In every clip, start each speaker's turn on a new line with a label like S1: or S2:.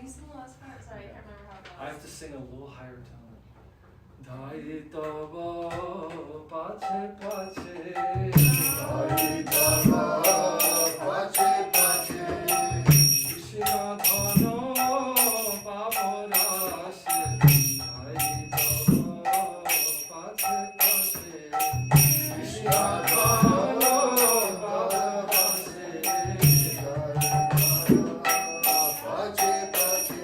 S1: you sing the last part? Sorry, I can't remember how it goes.
S2: I have to sing a little higher tone. Daitava pache pache, Daitava pache pache, Krishna dhano paparashe, Daitava pache pache, Krishna dhano paparashe, pache pache,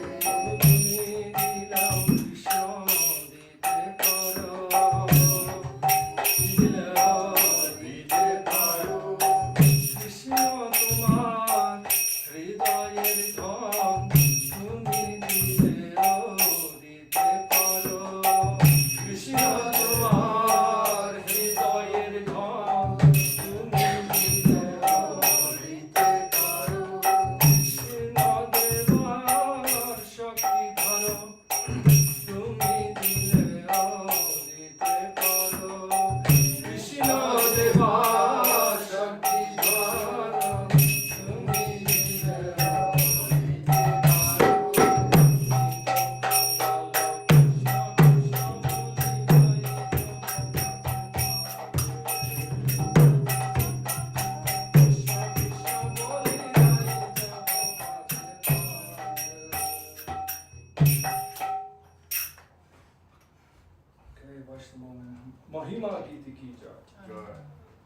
S2: Mahima Gita Ki Jai.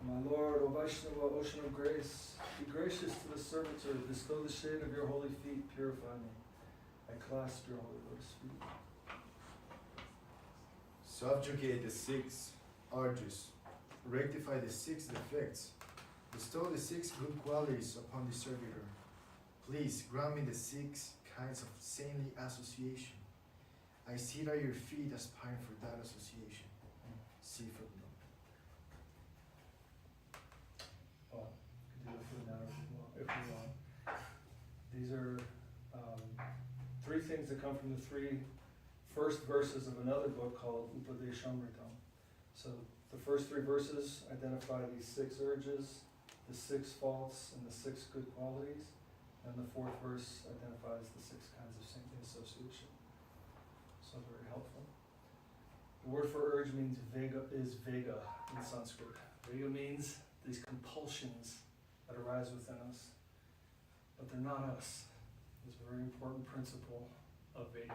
S2: My Lord, O Vaishnava, ocean of grace, be gracious to the servitor, bestow the shade of your holy feet, purify me. I clasp your holy lotus feet.
S3: Subjugate the 6 urges, rectify the 6 defects, bestow the 6 good qualities upon the servitor. Please grant me the 6 kinds of saintly association. I sit at your feet aspiring for that association. See footnote.
S2: Well, you can do it for now if you want. These are 3 things that come from the 3 first verses of another book called Upadeshamritam. So the first 3 verses identify these 6 urges, the 6 faults, and the 6 good qualities. And the 4th verse identifies the 6 kinds of saintly association. So very helpful. The word for urge means vega in Sanskrit. Vega means these compulsions that arise within us, but they're not us. It's a very important principle of Vedic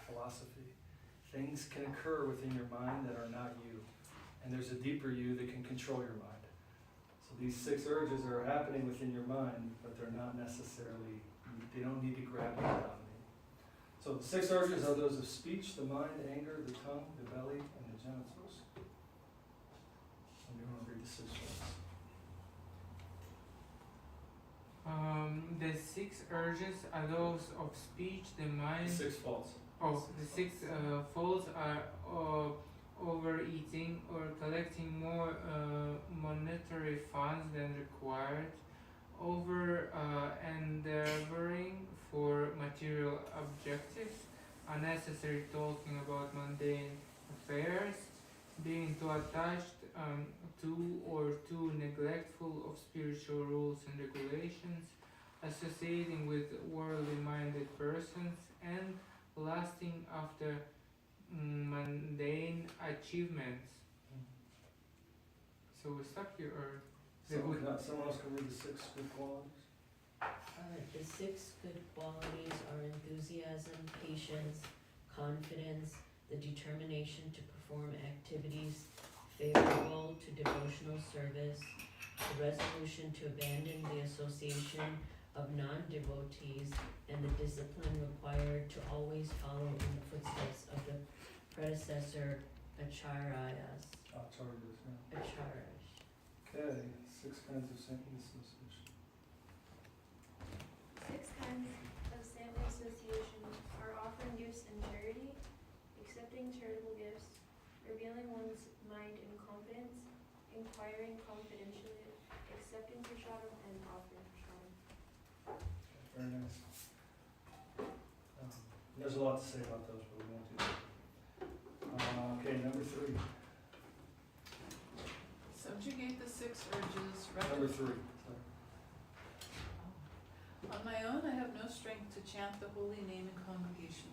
S2: philosophy. Things can occur within your mind that are not you, and there's a deeper you that can control your mind. So these 6 urges are happening within your mind, but they're not necessarily, they don't need to grab you down. So the 6 urges are those of speech, the mind, anger, the tongue, the belly, and the genitals. And you want to read the 6 ones.
S4: The 6 urges are those of speech, the mind.
S2: The 6 faults.
S4: Oh, the 6 faults are overeating or collecting more monetary funds than required, endeavoring for material objectives, unnecessary talking about mundane affairs, being too attached to or too neglectful of spiritual rules and regulations, associating with worldly-minded persons, and lasting after mundane achievements. So we stop here, or
S2: Someone else can read the 6 good qualities?
S5: The 6 good qualities are enthusiasm, patience, confidence, the determination to perform activities favorable to devotional service, the resolution to abandon the association of non-devotees, and the discipline required to always follow in the footsteps of the predecessor acharyas. Acharyas.
S2: Okay, 6 kinds of saintly association.
S6: 6 kinds of saintly association are offering gifts in charity, accepting charitable gifts, revealing one's mind in confidence, inquiring confidentially, accepting prasadam, and offering prasadam.
S2: Very nice. There's a lot to say about those, but we won't do that. Okay, number 3.
S1: Subjugate the 6 urges.
S2: Number 3.
S1: On my own, I have no strength strength to chant the holy name in congregation.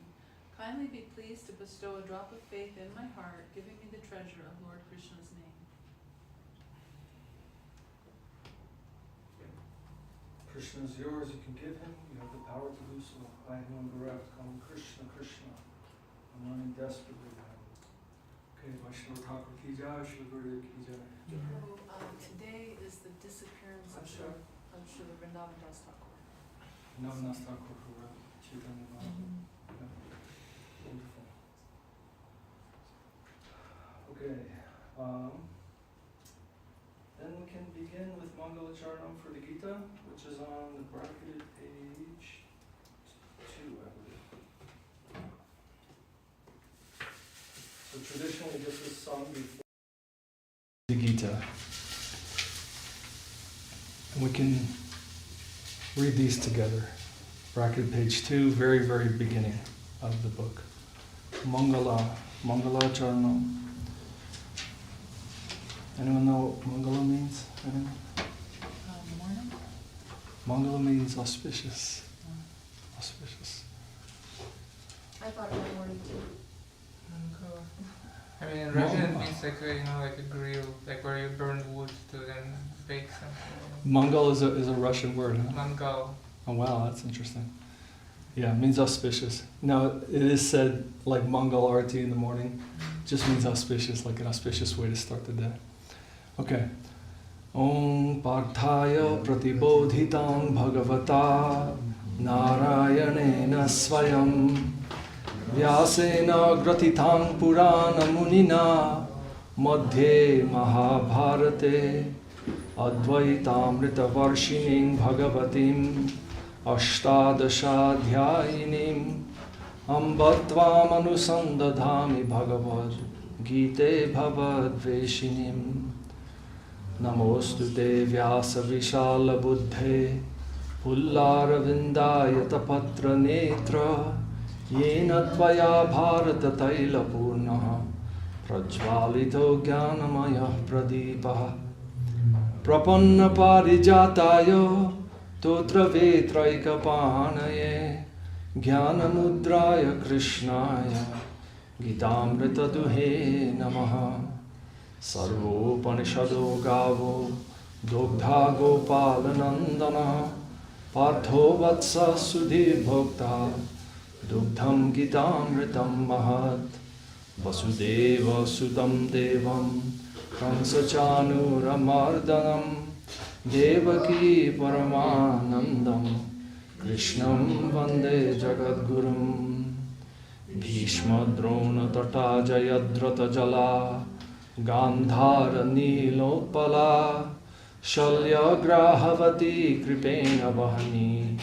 S1: Kindly be pleased to bestow a drop of faith in my heart, giving me the treasure of Lord Krishna's name.
S2: Krishna is yours, you can give him, you have the power to do so. I who am bereft, call him Krishna, Krishna. I'm running desperately to him. Okay, Vaishnava Thakur ki jai, Shri Gurudev ki jai.
S1: So, today is the disappearance of Srila Vrindavan Das Thakur.
S2: Navnas Thakur who wrote Chaitanya Mahaprabhu. Yeah. Wonderful. Okay, then we can begin with Mangala Charanam for the Gita, which is on the bracketed page 2, I believe. So traditionally this is sung before the Gita. And we can read these together. Bracketed page 2, very, very beginning of the book. Mangala Charanam. Anyone know what Mangala means? Anyone?
S1: Morning?
S2: Mangala means auspicious. Auspicious.
S1: I thought it was morning too.
S4: I mean, in Russian it means like like a grill, like where you burn wood to then bake something.
S2: Mangal is a Russian word, huh?
S4: Mangal.
S2: Oh wow, that's interesting. Yeah, it means auspicious. Now it is said like Mangal Arati in the morning, just means auspicious, like an auspicious way to start the day. Okay. Om Parthaya Pratibodhitam Bhagavata Narayanena Swayam Vyasena Gratitang Purana Munina Madhye Mahabharate Advaitamrita Varshining Bhagavatim Ashtadashadhyayinim Ambatvam Anusandadhami Bhagavad Gite Bhavad Veshinim Namostute Vyasa Vishala Buddhe Pullaravindaya Tapatra Netra Yena Tvaya Bharata Taila Purnaha Prajvalito Jnanamaya Pradipaha Prapanna Parijatayo Totra Vetraika Pahanaye Jnanamudraya Krishnaya Gitamrita Duhe Namaha Sarvopanishado Gavo Dogdha Gopalanandana Partho Vatsa Sudhir Bhokta Dugdham Gitamritam Mahat Vasudeva Sudam Devam Kamsachanuramardanam Devaki Paramanandam Krishnam Vande Jagadgurum Bhishma Drona Tata Jayadrata Jala Gandhara Nilopala Shalya Grahavati Kripena Vahani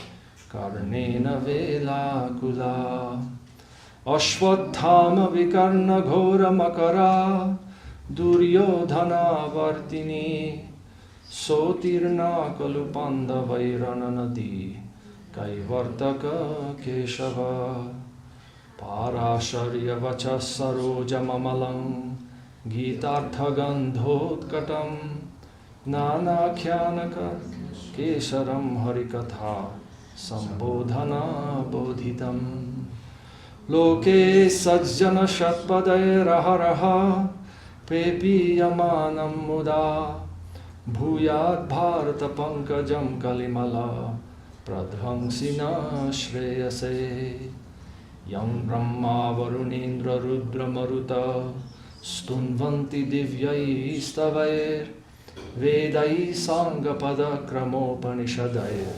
S2: Karnena Vela Kula Ashwadhama Vikarna Ghora Makara Duryodhana Vartini Sotirna Kalupanda Vairana Nadi Kaivartaka Keshava Parasharya Vacha Saroja Mamalam Gitarthagandhotkatam Nana Kyanaka Kesharam Harikatha Sambodhana Bodhitam Loke Sajjana Shatpadaya Raharaha Pepiyamanam Muda Bhuyat Bharata Pankajam Kalimala Pradhansina Shreyase Yam Brahma Varunindra Rudra Maruta Stunvanti Divyai Stavair Vedai Sangapada Kramopanishadair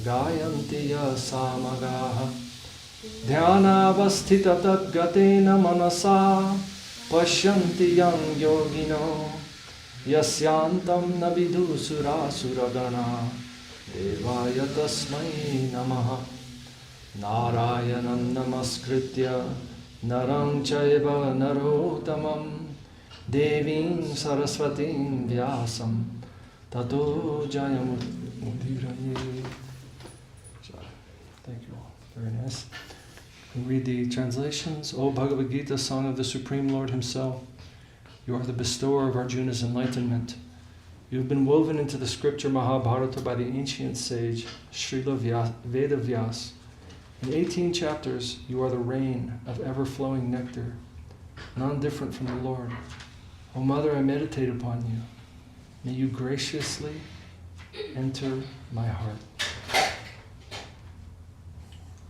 S2: Gayanti Yasamagaha Dhyanavasthita Tadgatena Manasa Pashyanti Yang Yogino Yasyantam Navidhu Suragana Devaya Tasmai Namaha Narayanam Namaskritya Naram Chaiva Narottamam Devim Saraswatim Vyasam Tato Jayamudiraye. Thank you all. Very nice. We read the translations. O Bhagavad Gita, song of the Supreme Lord Himself, you are the bestower of Arjuna's enlightenment. You have been woven into the scripture Mahabharata by the ancient sage Srila Vedavyas In 18 chapters, you are the rain of ever-flowing nectar, none different from the Lord. O Mother, I meditate upon you. May you graciously enter my heart.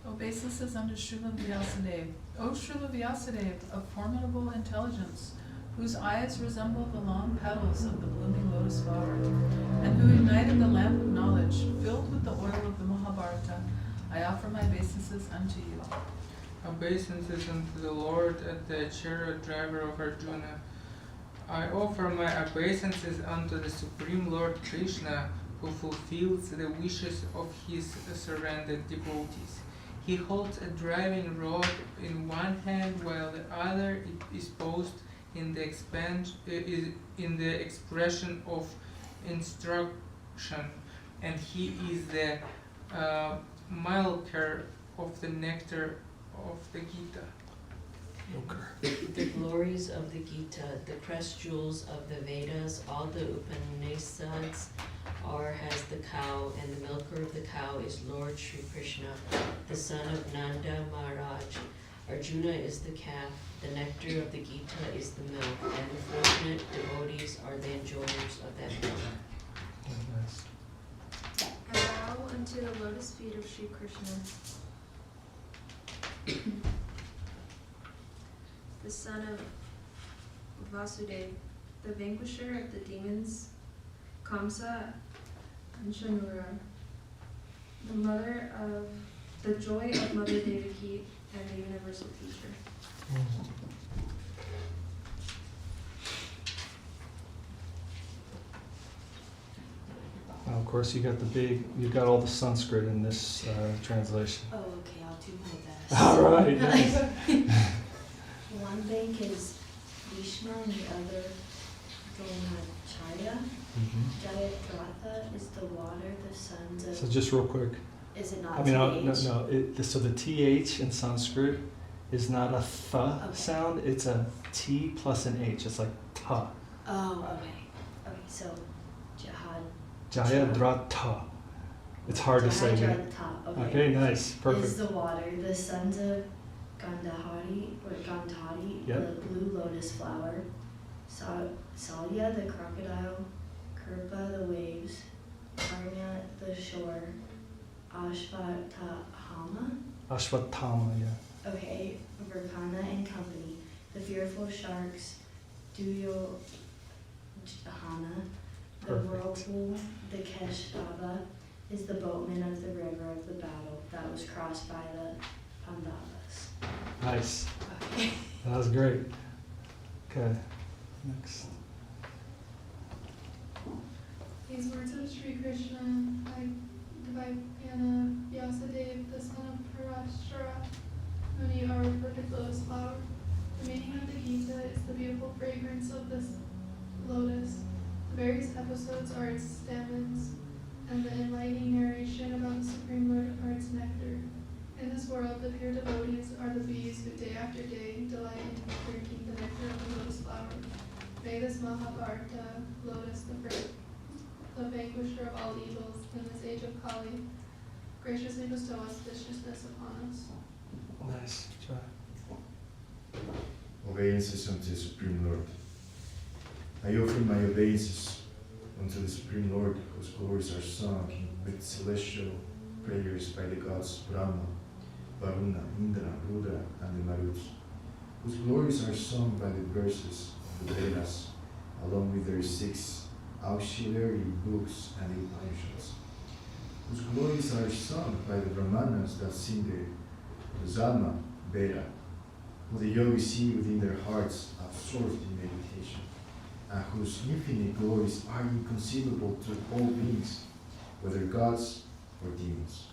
S1: Obeisances unto Srila Vyasadeva. O Srila Vyasadeva, of formidable intelligence, whose eyes resemble the long petals of the blooming lotus flower, and who ignited the lamp of knowledge, filled with the oil of the Mahabharata, I offer my obeisances unto you.
S4: Obeisances unto the Lord, the chariot driver of Arjuna. I offer my obeisances unto the Supreme Lord Krishna, who fulfills the wishes of his surrendered devotees. He holds a driving rod in one hand, while the other is posed in the expression of instruction, and he is the milker of the nectar of the Gita.
S5: The glories of the Gita, the crest jewels of the Vedas, all the Upanishads are as the cow, and the milker of the cow is Lord Sri Krishna, the son of Nanda Maharaj. Arjuna is the calf, the nectar of the Gita is the milk, and the fortunate devotees are the enjoyers of that milk.
S6: I bow unto the lotus feet of Sri Krishna, the son of Vasudeva, the vanquisher of the demons, Kamsa and Shanura, the joy of Mother Devaki, and the universal teacher.
S2: Now, of course, you got all the Sanskrit in this translation.
S5: Oh, okay, I'll do my best.
S2: All right. Nice.
S7: One bank is Vishnu and the other Dronacharya. Jayadratha is the water, the sons of...
S2: So just real quick.
S7: Is it not
S2: I mean,
S7: TH?
S2: no. So the TH in Sanskrit is not a th
S7: Okay.
S2: sound. It's a T plus an H. It's like ta.
S7: Oh, okay. Okay, so Jahad...
S2: Jayadratha. It's hard to say. But
S7: Jayadratha, okay.
S2: okay, nice. Perfect.
S7: Is the water, the sons of Gandhari, or Gandhari,
S2: Yep.
S7: the blue lotus flower, Salya, the crocodile, Kirpa, the waves, Karna, the shore, Ashvatthama,
S2: Ashwatthama, yeah.
S7: okay, Verkana and company, the fearful sharks, Duyo Jahana, the
S2: Perfect.
S7: whirlpool, the Keshava, is the boatman of the river of the battle that was crossed by the Pandavas.
S2: Nice.
S7: Okay.
S2: That was great. Okay. Next.
S8: These words of Sri Krishna, Dvaipayana Vyasadeva, the son of Parashara Muni, are a perfect lotus flower. The meaning of the Gita is the beautiful fragrance of this lotus. The various episodes are its stamens, and the enlightening narration about the Supreme Lord are its nectar. In this world, the pure devotees are the bees who day after day delight in drinking the nectar of the lotus flower. May this Mahabharata lotus, the vanquisher of all evils in this age of Kali, graciously bestow auspiciousness upon us.
S2: Nice. Try.
S3: Obeisances unto the Supreme Lord. I offer my obeisances unto the Supreme Lord, whose glories are sung with celestial prayers by the gods Brahma, Varuna, Indra, Rudra, and the Maruts, whose glories are sung by the verses of the Vedas, along with their 6 auxiliary books and the Upanishads, whose glories are sung by the Brahmanas that sing the Zama Veda, who the yogis see within their hearts absorbed in meditation, and whose infinite glories are inconceivable to all beings, whether gods or demons.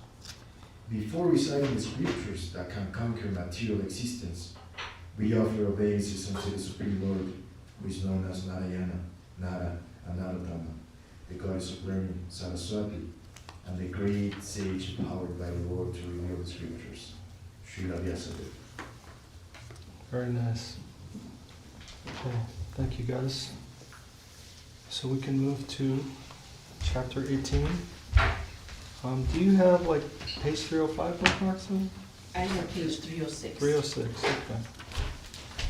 S3: Before reciting the scriptures that can conquer material existence, we offer obeisances unto the Supreme Lord, who is known as Narayana, Nara, and Narottama, the goddess of learning, Saraswati, and the great sage empowered by the Lord to reveal the scriptures, Srila Vyasadeva.
S2: Very nice. Okay. Thank you, guys. So we can move to chapter 18. Do you have like page 305 bookmarks?
S5: I have page 306.
S2: 306, okay.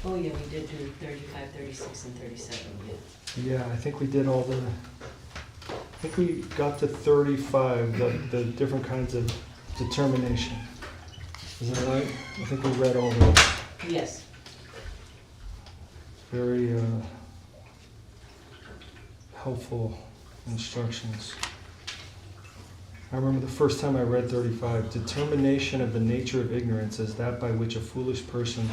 S5: Oh, yeah, we did do 35, 36, and 37, yeah.
S2: Yeah, I think we did all the, I think we got to 35, the different kinds of determination. Is that right? I think we read all those.
S5: Yes.
S2: Very helpful instructions. I remember the first time I read 35, determination of the nature of ignorance is that by which a foolish person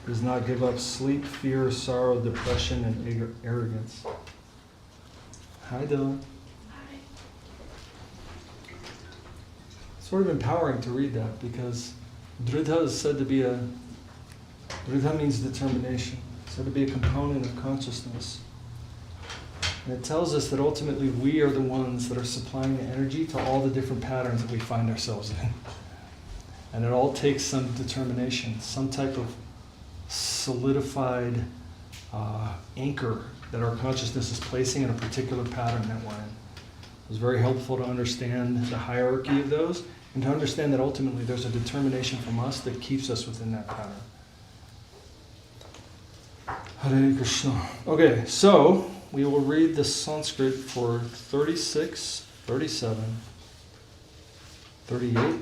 S2: does not give up sleep, fear, sorrow, depression, and arrogance. Hi, Dylan.
S8: Hi.
S2: Sort of empowering to read that because Dridha is said to be Dridha means determination, said to be a component of consciousness. And it tells us that ultimately we are the ones that are supplying the energy to all the different patterns that we find ourselves in. And it all takes some determination, some type of solidified anchor that our consciousness is placing in a particular pattern that we're in. It was very helpful to understand the hierarchy of those and to understand that ultimately there's a determination from us that keeps us within that pattern. Hare Krishna. Okay, so we will read the Sanskrit for 36, 37, 38,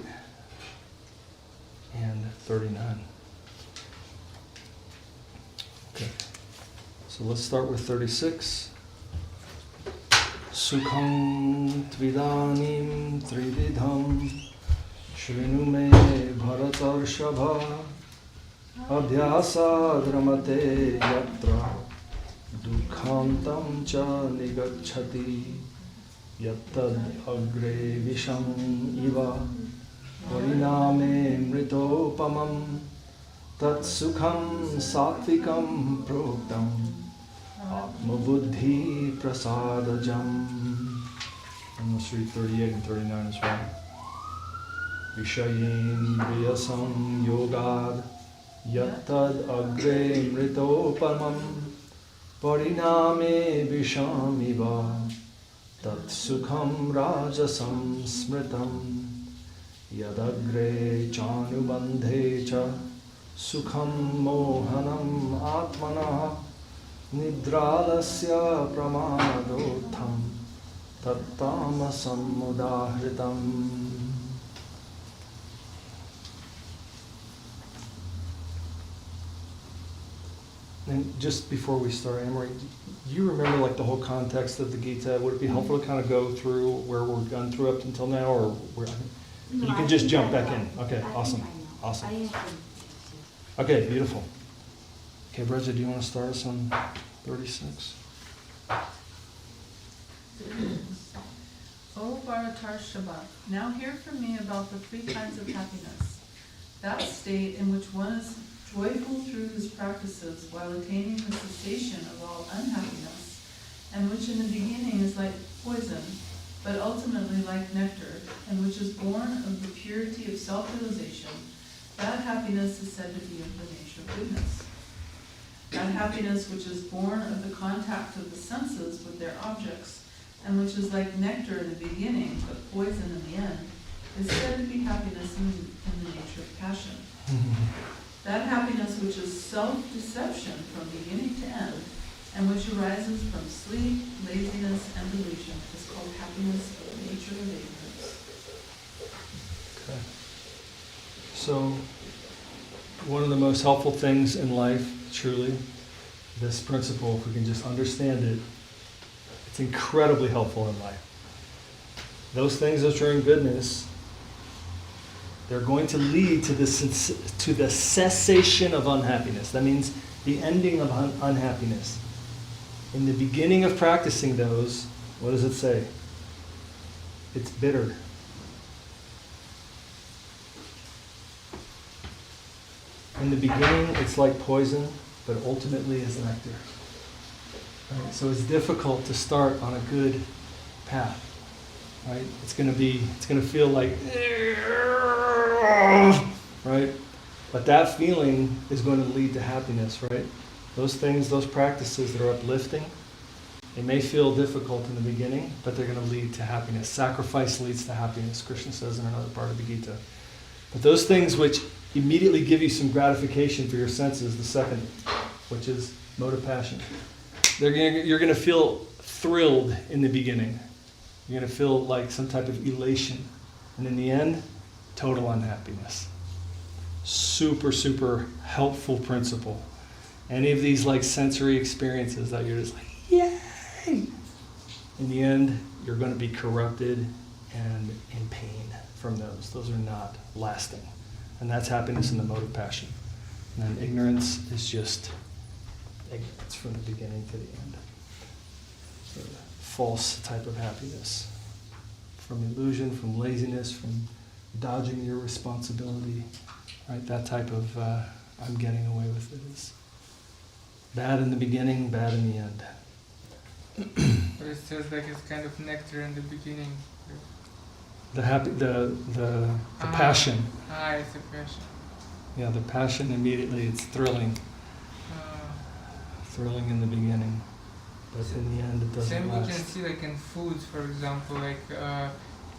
S2: and 39. Okay, so let's start with 36. Sukham tvidanim trividham shrinu me bharatarshabha adhyasa dramate yatra dukhantam cha nigacchati yattad agre visham iva variname mritopamam tat sukham satvikam proktam atmabuddhi prasadajam. And let's read 38 and 39 as well. Vishayendriyasam yogad yattad agre mritopamam pariname vishamiva tat sukham rajasam smritam yadagre chanubandhe cha sukham mohanam atmana nidralasya pramadotham tattamasam udahritam. And just before we start, Amory, do you remember like the whole context of the Gita? Would it be helpful to kind of go through where we're gone through up until now, or where you can just jump back in? Okay, awesome, awesome. Okay, beautiful. Okay, Breza, do you want to start us on 36?
S1: O Bharatarshava, now hear from me about the three kinds of happiness. That state in which one is joyful through his practices while attaining the cessation of all unhappiness, and which in the beginning is like poison, but ultimately like nectar, and which is born of the purity of self-realization, that happiness is said to be of the nature of goodness. That happiness which is born of the contact of the senses with their objects, and which is like nectar in the beginning, but poison in the end, is said to be happiness in the nature of passion. That happiness which is self-deception from beginning to end, and which arises from sleep, laziness, and delusion, is called happiness of the nature of ignorance.
S2: Okay. So, one of the most helpful things in life, truly, this principle, if we can just understand it, it's incredibly helpful in life. Those things which are in goodness, they're going to lead to the cessation of unhappiness. That means the ending of unhappiness. In the beginning of practicing those, what does it say? It's bitter. In the beginning, it's like poison, but ultimately is nectar. Right? So it's difficult to start on a good path. Right? It's going to feel like, right? But that feeling is going to lead to happiness, right? Those things, those practices that are uplifting, they may feel difficult in the beginning, but they're going to lead to happiness. Sacrifice leads to happiness, Krishna says in another part of the Gita. But those things which immediately give you some gratification for your senses, the second, which is mode of passion, you're going to feel thrilled in the beginning. You're going to feel like some type of elation. And in the end, total unhappiness. Super, super helpful principle. Any of these like sensory experiences that you're just like, yay! In the end, you're going to be corrupted and in pain from those. Those are not lasting. And that's happiness in the mode of passion. And then ignorance is just ignorance from the beginning to the end. So false type of happiness. From illusion, from laziness, from dodging your responsibility. Right? That type of I'm getting away with it is bad in the beginning, bad in the end.
S4: But it feels like it's kind of nectar in the beginning.
S2: The passion.
S4: It's a passion.
S2: Yeah, the passion immediately, it's thrilling. Thrilling in the beginning. But in the end, it doesn't
S4: Same
S2: last.
S4: we can see like in foods, for example, like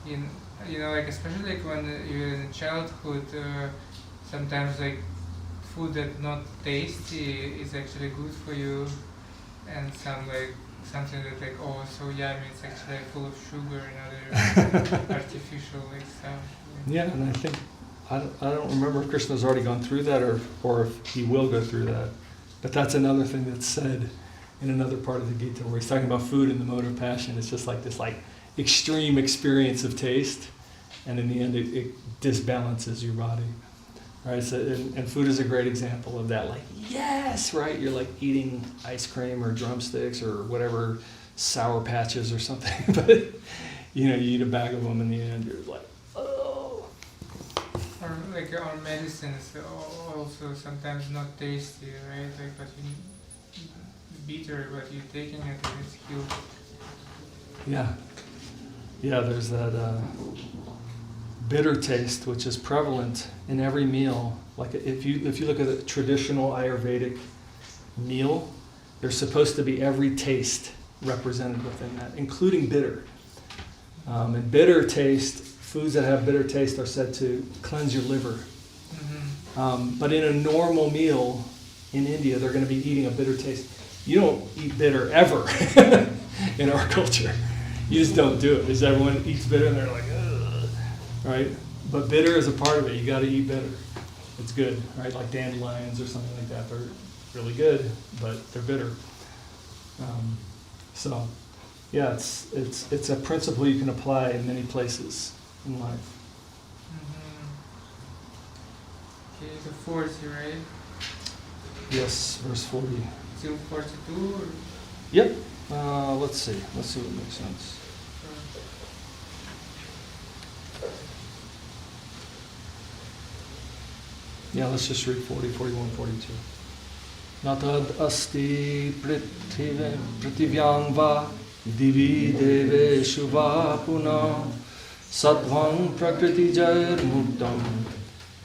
S4: in like especially like when you're in childhood, sometimes like food that's not tasty is actually good for you, and something that like so yummy, it's actually like full of sugar and other artificial like stuff.
S2: Yeah, and I think I don't remember if Krishna's already gone through that or if he will go through that. But that's another thing that's said in another part of the Gita where he's talking about food and the mode of passion. It's just like this like extreme experience of taste, and in the end it disbalances your body. Right? So and food is a great example of that. Like, yes, right? You're like eating ice cream or drumsticks or whatever, Sour Patches or something. But you eat a bag of them in the end, you're like, oh.
S4: Or like our medicines also sometimes not tasty, right? Like but bitter, but you're taking it and it's cute.
S2: Yeah, there's that bitter taste which is prevalent in every meal. Like if you look at a traditional Ayurvedic meal, there's supposed to be every taste represented within that, including bitter. And bitter taste, foods that have bitter taste are said to cleanse your liver.
S4: Mm-hmm.
S2: But in a normal meal in India, they're going to be eating a bitter taste. You don't eat bitter ever in our culture. You just don't do it. Because everyone eats bitter and they're like, ugh, right? But bitter is a part of it. You got to eat bitter. It's good, right? Like dandelions or something like that. They're really good, but they're bitter. So, yeah, it's a principle you can apply in many places in life.
S4: Mm-hmm. Okay, the 40, right?
S2: Yes, verse 40.
S4: Till 42 or?
S2: Yep. Let's see what makes sense. Yeah, let's just read 40, 41, 42. Natad asti prithivyan va divi deveshu va puna sattvam prakriti jair muktam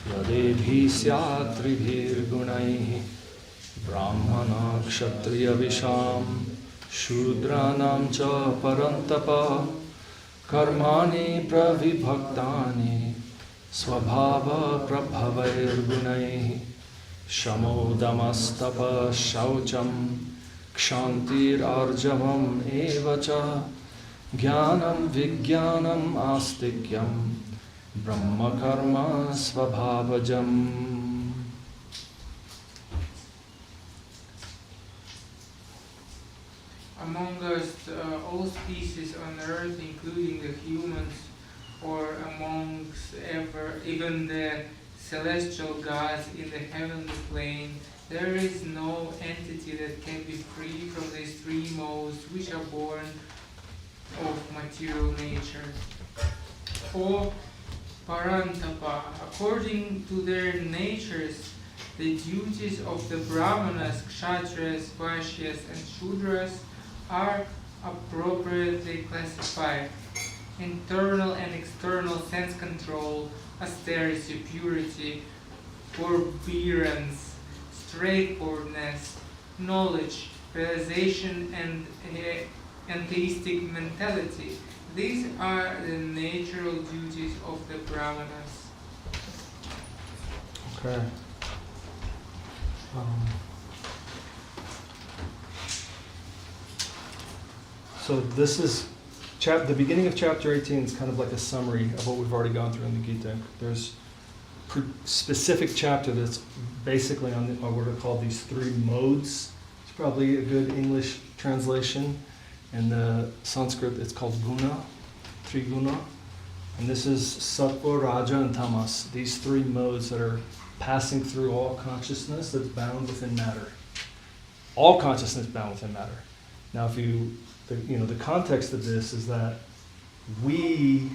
S2: yadebhi syatribhir gunaihi brahmana kshatriya visham shudranam cha parantapa karmani pravibhaktani svabhava prabhavair gunaihi shamodamastapa shaucham kshantir arjavam evacha jnanam vijnanam astikyam brahma karma svabhavajam.
S4: Among us, all species on earth, including the humans, or amongst even the celestial gods in the heavenly plane, there is no entity that can be free from these three modes which are born of material nature. For Parantapa, according to their natures, the duties of the Brahmanas, Kshatriyas, Vaishyas, and Shudras are appropriately classified. Internal and external sense control, austerity, purity, forbearance, straightforwardness, knowledge, realization, and theistic mentality. These are the natural duties of the Brahmanas.
S2: Okay. So this is the beginning of chapter 18 is kind of like a summary of what we've already gone through in the Gita. There's a specific chapter that's basically on what are called these three modes. It's probably a good English translation. In the Sanskrit, it's called guna, triguna. And this is sattva, raja, and tamas. These three modes that are passing through all consciousness that's bound within matter. All consciousness bound within matter. Now, the context of this is that we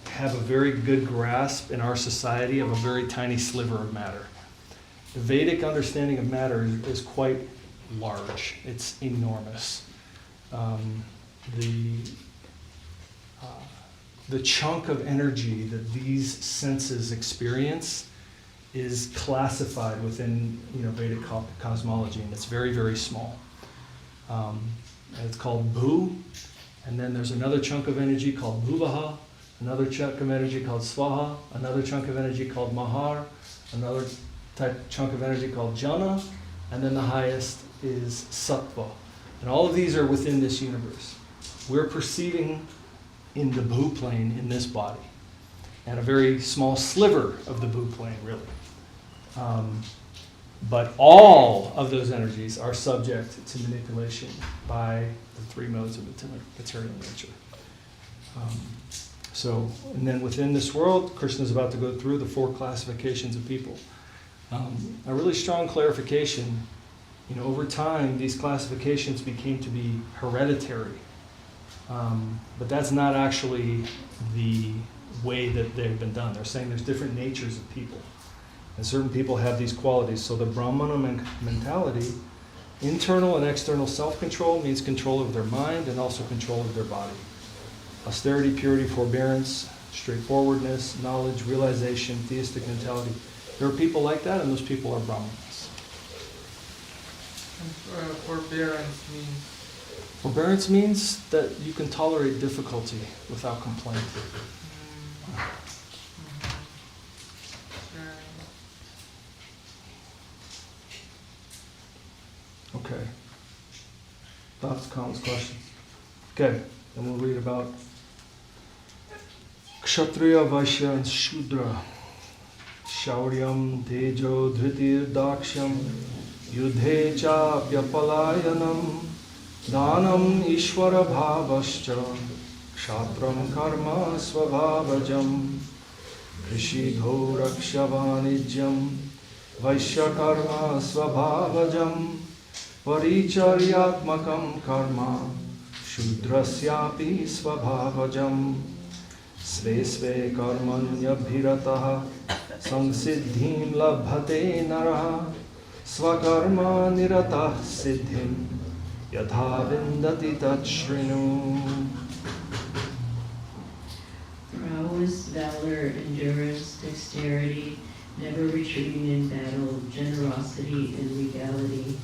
S2: have a very good grasp in our society of a very tiny sliver of matter. The Vedic understanding of matter is quite large. It's enormous. The chunk of energy that these senses experience is classified within Vedic cosmology, and it's very, very small. And it's called Bhu, and then there's another chunk of energy called Bhuvaha, another chunk of energy called Swaha, another chunk of energy called Mahar, another chunk of energy called Jana, and then the highest is Sattva. And all of these are within this universe. We're perceiving in the Bhu plane in this body, and a very small sliver of the Bhu plane, really. But all of those energies are subject to manipulation by the three modes of material nature. And then within this world, Krishna is about to go through the 4 classifications of people. A really strong clarification. Over time, these classifications became to be hereditary. But that's not actually the way that they've been done. They're saying there's different natures of people. And certain people have these qualities. So the Brahmana mentality, internal and external self-control means control of their mind and also control of their body. Austerity, purity, forbearance, straightforwardness, knowledge, realization, theistic mentality. There are people like that, and those people are Brahmanas.
S4: And forbearance means?
S2: Forbearance means that you can tolerate difficulty without complaint. Okay. Thoughts, comments, questions? Okay, then we'll read about Kshatriya, Vaishya, and Shudra. Shauryam, Tejo, Dhritir, Daksham, Yudhe Chapyapalayanam, Dhanam, Ishvara Bhavascha, Kshatram, Karma, Svabhavajam, Krishidho, Rakshavanijyam, Vaishya Karma, Svabhavajam, Paricharyatmakam karma, Shudrasyapi svabhavajam, Sve sve karmanyabhirataha, Samsiddhim labhate naraha, Svakarma niratah siddhim, Yatha vindati tatshrinu.
S5: Prowess, valor, endurance, dexterity, never retreating in battle, generosity, and regality.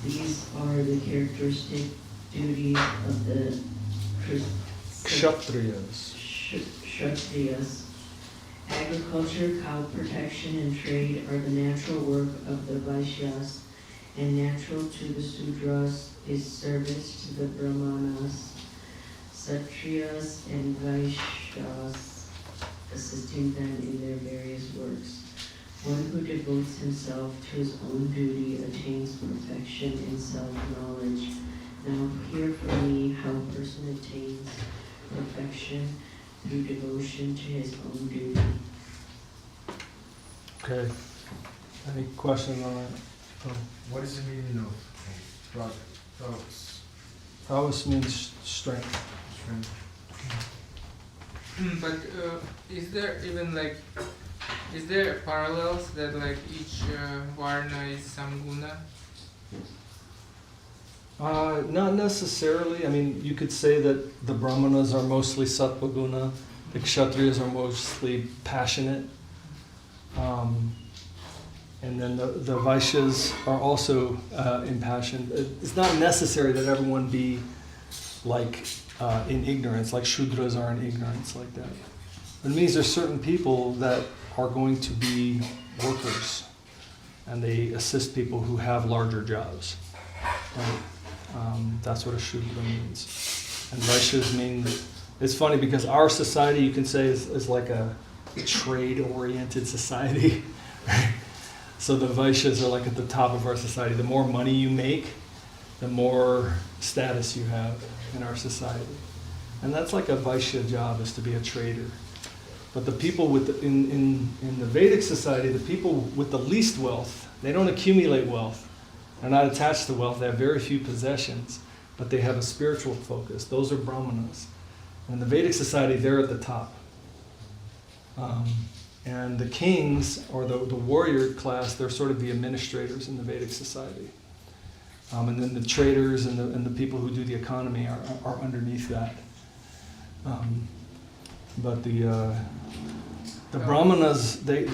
S5: These are the characteristic duties of the
S2: Kshatriyas.
S5: Kshatriyas. Agriculture, cow protection, and trade are the natural work of the Vaishyas, and natural to the Sudras is service to the Brahmanas, Kshatriyas, and Vaishyas, assisting them in their various works. One who devotes himself to his own duty attains perfection in self-knowledge. Now hear from me how a person attains perfection through devotion to his own duty.
S2: Okay. Any questions on that?
S3: What is the meaning of prowess?
S2: Prowess means strength.
S4: But is there even is there parallels that each varna is some guna?
S2: Not necessarily. I mean, you could say that the Brahmanas are mostly sattva guna, the Kshatriyas are mostly passionate, and then the Vaishyas are also impassioned. It's not necessary that everyone be in ignorance, like Shudras are in ignorance like that. It means there's certain people that are going to be workers, and they assist people who have larger jobs. Right? That's what a Shudra means. And Vaishyas mean, it's funny because our society, you can say, is like a trade-oriented society. So the Vaishyas are like at the top of our society. The more money you make, the more status you have in our society. And that's like a Vaishya job, is to be a trader. But the people in the Vedic society, the people with the least wealth, they don't accumulate wealth. They're not attached to wealth. They have very few possessions, but they have a spiritual focus. Those are Brahmanas. In the Vedic society, they're at the top. And the kings, or the warrior class, they're sort of the administrators in the Vedic society. And then the traders and the people who do the economy are underneath that. But the Brahmanas, they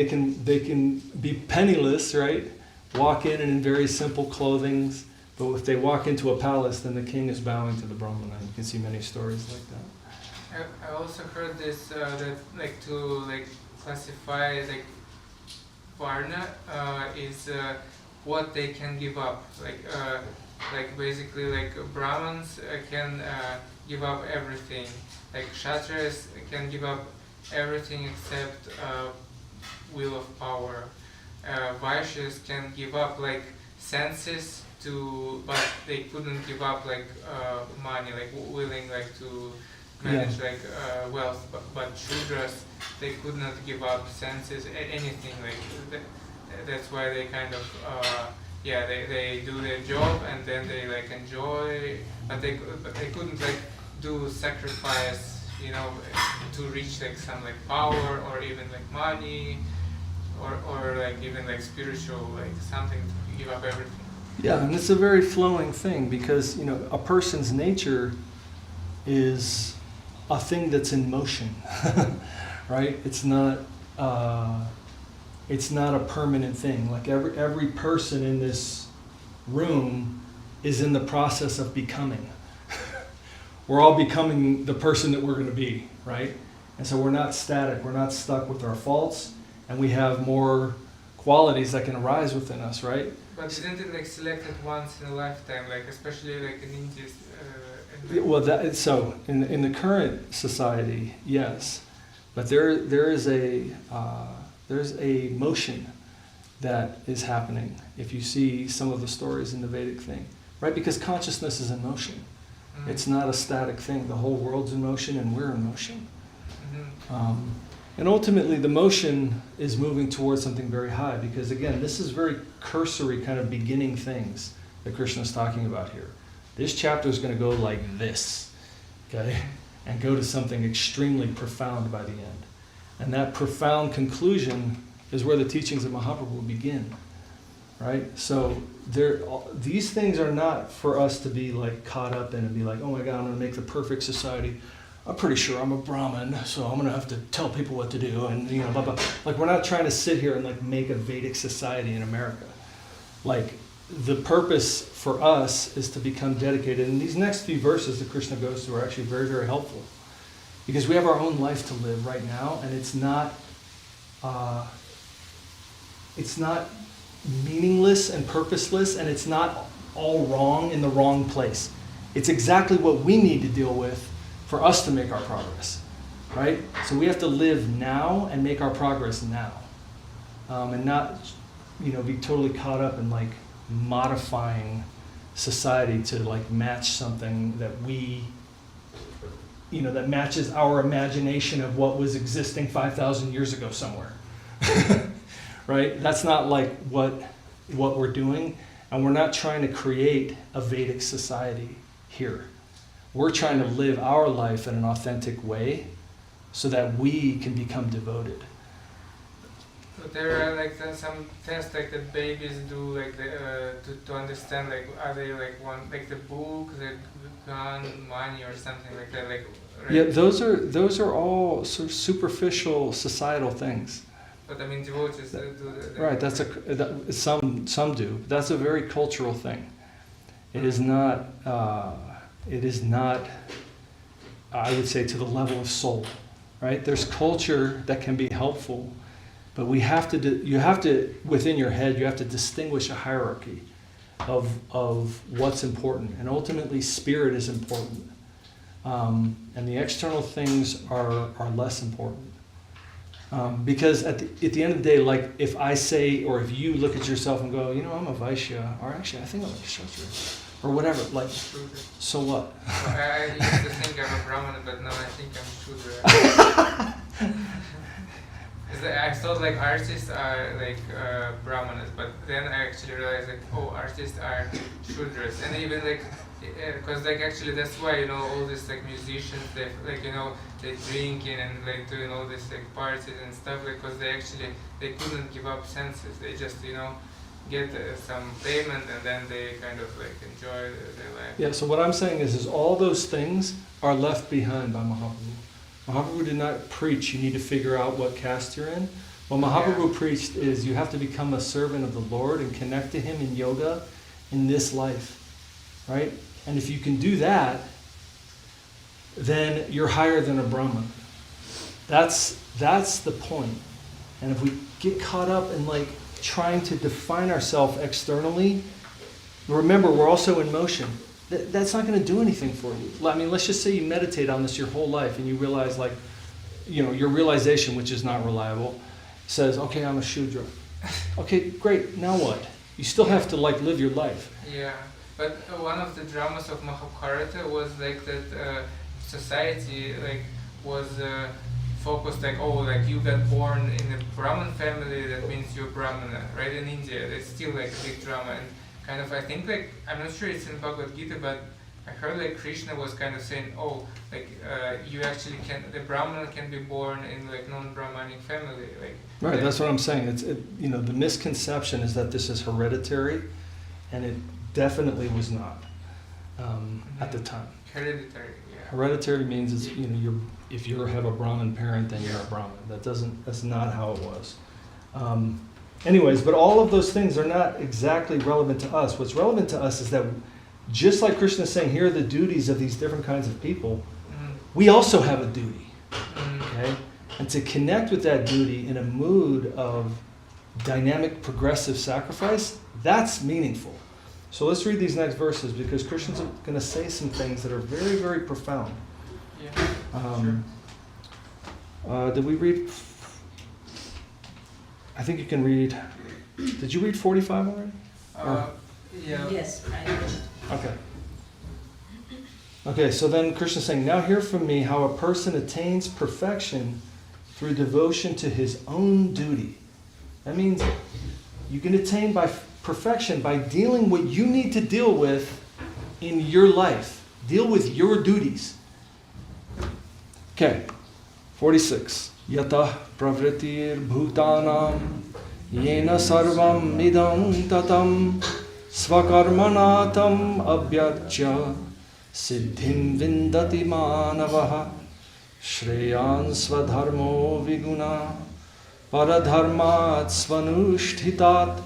S2: can be penniless, right? Walk in very simple clothing, but if they walk into a palace, then the king is bowing to the Brahmana. You can see many stories like that.
S4: I also heard this that like to like classify like varna is what they can give up. Like basically like Brahmins can give up everything. Like Kshatriyas can give up everything except will of power. Vaishyas can give up like senses but they couldn't give up like money, like willing like to manage like wealth. But Shudras, they could not give up senses, anything like that's why they kind of they do their job and then they like enjoy, but they couldn't like do sacrifice, to reach like some like power or even like money or like even like spiritual like something to give up everything.
S2: Yeah, and it's a very flowing thing because a person's nature is a thing that's in motion, right? It's not a permanent thing. Like every person in this room is in the process of becoming. We're all becoming the person that we're going to be, right? And so we're not static. We're not stuck with our faults, and we have more qualities that can arise within us, right?
S4: But isn't it like selected once in a lifetime, like especially like in India?
S2: Well, so in the current society, yes, but there's a motion that is happening. If you see some of the stories in the Vedic thing, right? Because consciousness is in motion. Mm-hmm. It's not a static thing. The whole world's in motion, and we're in motion. Mm-hmm. And ultimately, the motion is moving towards something very high because, again, this is very cursory kind of beginning things that Krishna is talking about here. This chapter is going to go like this, okay, and go to something extremely profound by the end. And that profound conclusion is where the teachings of Mahaprabhu begin, right? So these things are not for us to be like caught up in and be like, oh my God, I'm going to make the perfect society. I'm pretty sure I'm a Brahmin, so I'm going to have to tell people what to do, and blah, blah. Like, we're not trying to sit here and like make a Vedic society in America. Like, the purpose for us is to become dedicated. And these next few verses that Krishna goes through are actually very, very helpful. Because we have our own life to live right now, and it's not meaningless and purposeless, and it's not all wrong in the wrong place. It's exactly what we need to deal with for us to make our progress, right? So we have to live now and make our progress now, and not, be totally caught up in like modifying society to like match something that that matches our imagination of what was existing 5,000 years ago somewhere, right? That's not like what we're doing, and we're not trying to create a Vedic society here. We're trying to live our life in an authentic way so that we can become devoted.
S4: So there are like some tests like that babies do like to understand like are they like one like the book, the gun, money or something like that, like right?
S2: Yeah, those are all sort of superficial societal things.
S4: But I mean devotees do that.
S2: Right, some do. That's a very cultural thing. It is not. It is not, I would say, to the level of soul, right? There's culture that can be helpful, But we have to, you have to, within your head, you have to distinguish a hierarchy of what's important. And ultimately, spirit is important. And the external things are less important. Because at the end of the day, like if I say, or if you look at yourself and go, you know, I'm a Vaishya, or actually I think I'm a Kshatriya, or whatever, like, so what?
S4: I used to think I'm a Brahmana, but now I think I'm Shudra. I thought like artists are like Brahmanas, but then I actually realized like, oh, artists are Shudras. And even like, because like actually that's why, you know, all these like musicians, they like, you know, they drinking and like doing all this like parties and stuff, like, because they couldn't give up senses. They just, you know, get some payment and then they kind of like enjoy their life.
S2: Yeah, so what I'm saying is all those things are left behind by Mahaprabhu. Mahaprabhu did not preach, you need to figure out what caste you're in. What Mahaprabhu preached is you have to become a servant of the Lord and connect to Him in yoga in this life, right? And if you can do that, then you're higher than a Brahman. That's the point. And if we get caught up in like trying to define ourselves externally, remember we're also in motion. That's not going to do anything for you. I mean, let's just say you meditate on this your whole life and you realize, like, you know, your realization, which is not reliable, says, okay, I'm a Shudra. Okay, great, now what? You still have to, like, live your life.
S4: Yeah, but one of the dramas of Mahabharata was, like, that society, like, was focused, like, oh, like, you got born in a Brahmin family, that means you're Brahmana, right? In India, it's still, like, a big drama. And kind of, I think, like, I'm not sure it's in Bhagavad Gita, but I heard, like, Krishna was kind of saying, oh, like, you actually can, the Brahmana can be born in, like, non-Brahmanic family, like.
S2: Right, that's what I'm saying. You know, the misconception is that this is hereditary, and it definitely was not at the time.
S4: Hereditary, yeah.
S2: Hereditary means is, you know, if you have a Brahmin parent, then you're a Brahmin. That's not how it was. Anyways, but all of those things are not exactly relevant to us. What's relevant to us is that just like Krishna is saying, here are the duties of these different kinds of people, we also have a duty, okay? And to connect with that duty in a mood of dynamic, progressive sacrifice, that's meaningful. So let's read these next verses because Krishna's going to say some things that are very, very profound.
S4: Yeah,
S2: Did we read? I think you can read. Did you read 45 already?
S4: Yeah.
S5: Yes, I did.
S2: Okay. Okay, so then Krishna's saying, now hear from me how a person attains perfection through devotion to his own duty. That means you can attain by perfection by dealing what you need to deal with in your life. Deal with your duties. Okay, 46. Yatah pravritir bhutanam yena sarvam idam tatam svakarmanatam abhyachya siddhim vindati manavaha shreyan swadharmo viguna paradharmat svanushthitat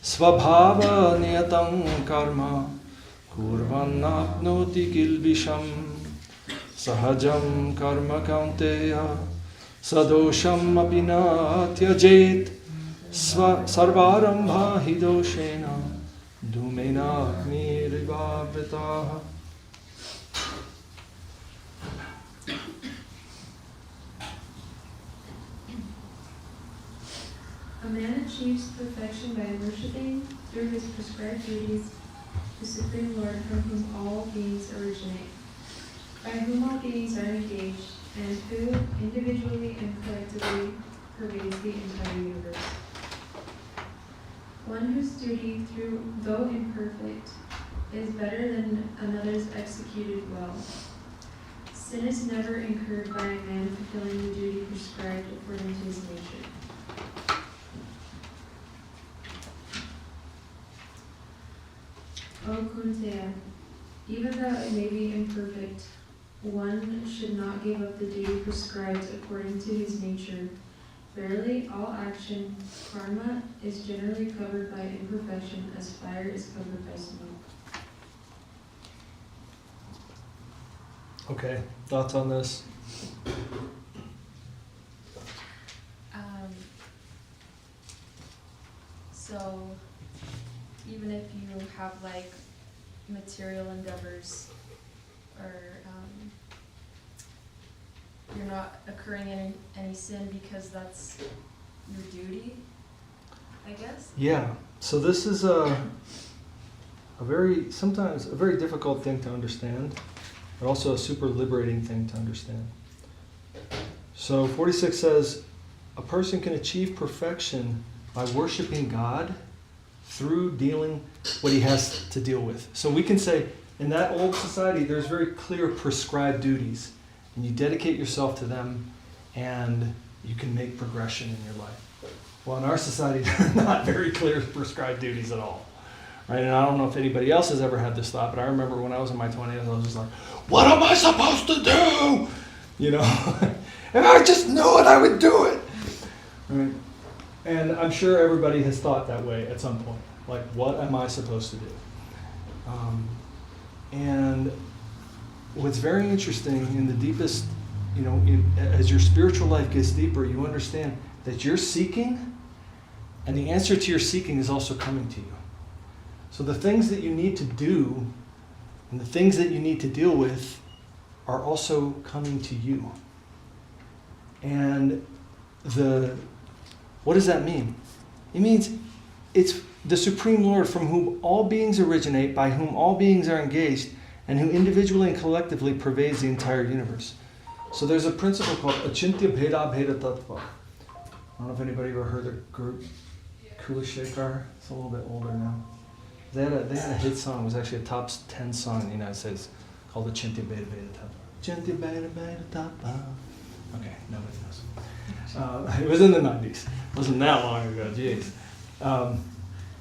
S2: svabhava niyatam karma kurvannapnoti kilbisham sahajam karma kaunteya sadosham apina tyajet sarvarambha hidoshena dhumena agnirbhavritaha.
S6: A man achieves perfection by worshipping through his prescribed duties the Supreme Lord from whom all beings originate, by whom all beings are engaged, and who, individually and collectively, pervades the entire universe. One whose duty, though imperfect, is better than another's executed well. Sin is never incurred by a man fulfilling the duty prescribed according to his nature. O Kunteya, even though it may be imperfect, one should not give up the duty prescribed according to his nature. Verily, all action, karma, is generally covered by imperfection as fire is covered by smoke.
S2: Okay, thoughts on this?
S9: So even if you have like material endeavors or you're not occurring in any sin because that's your duty, I guess.
S2: Yeah. So this is sometimes a very difficult thing to understand, but also a super liberating thing to understand. So 46 says, a person can achieve perfection by worshiping God through dealing what he has to deal with. So we can say, in that old society, there's very clear prescribed duties, and you dedicate yourself to them, and you can make progression in your life. Well, in our society, there are not very clear prescribed duties at all. Right? And I don't know if anybody else has ever had this thought, but I remember when I was in my 20s, I was just like, what am I supposed to do? You know, if I just knew it, I would do it. Right? And I'm sure everybody has thought that way at some point. Like, what am I supposed to do? And what's very interesting in the deepest, as your spiritual life gets deeper, you understand that you're seeking, and the answer to your seeking is also coming to you. So the things that you need to do and the things that you need to deal with are also coming to you. And what does that mean? It means it's the Supreme Lord from whom all beings originate, by whom all beings are engaged, and who individually and collectively pervades the entire universe. So there's a principle called Achintya Bheda Bheda Tattva. I don't know if anybody ever heard the group Kula Shekar. It's a little bit older now. They had a hit song. It was actually a top 10 song in the United States called Achintya Bheda Bheda Tattva. Achintya Bheda Bheda Tattva. Okay, nobody knows. It was in the 90s. It wasn't that long ago. Jeez.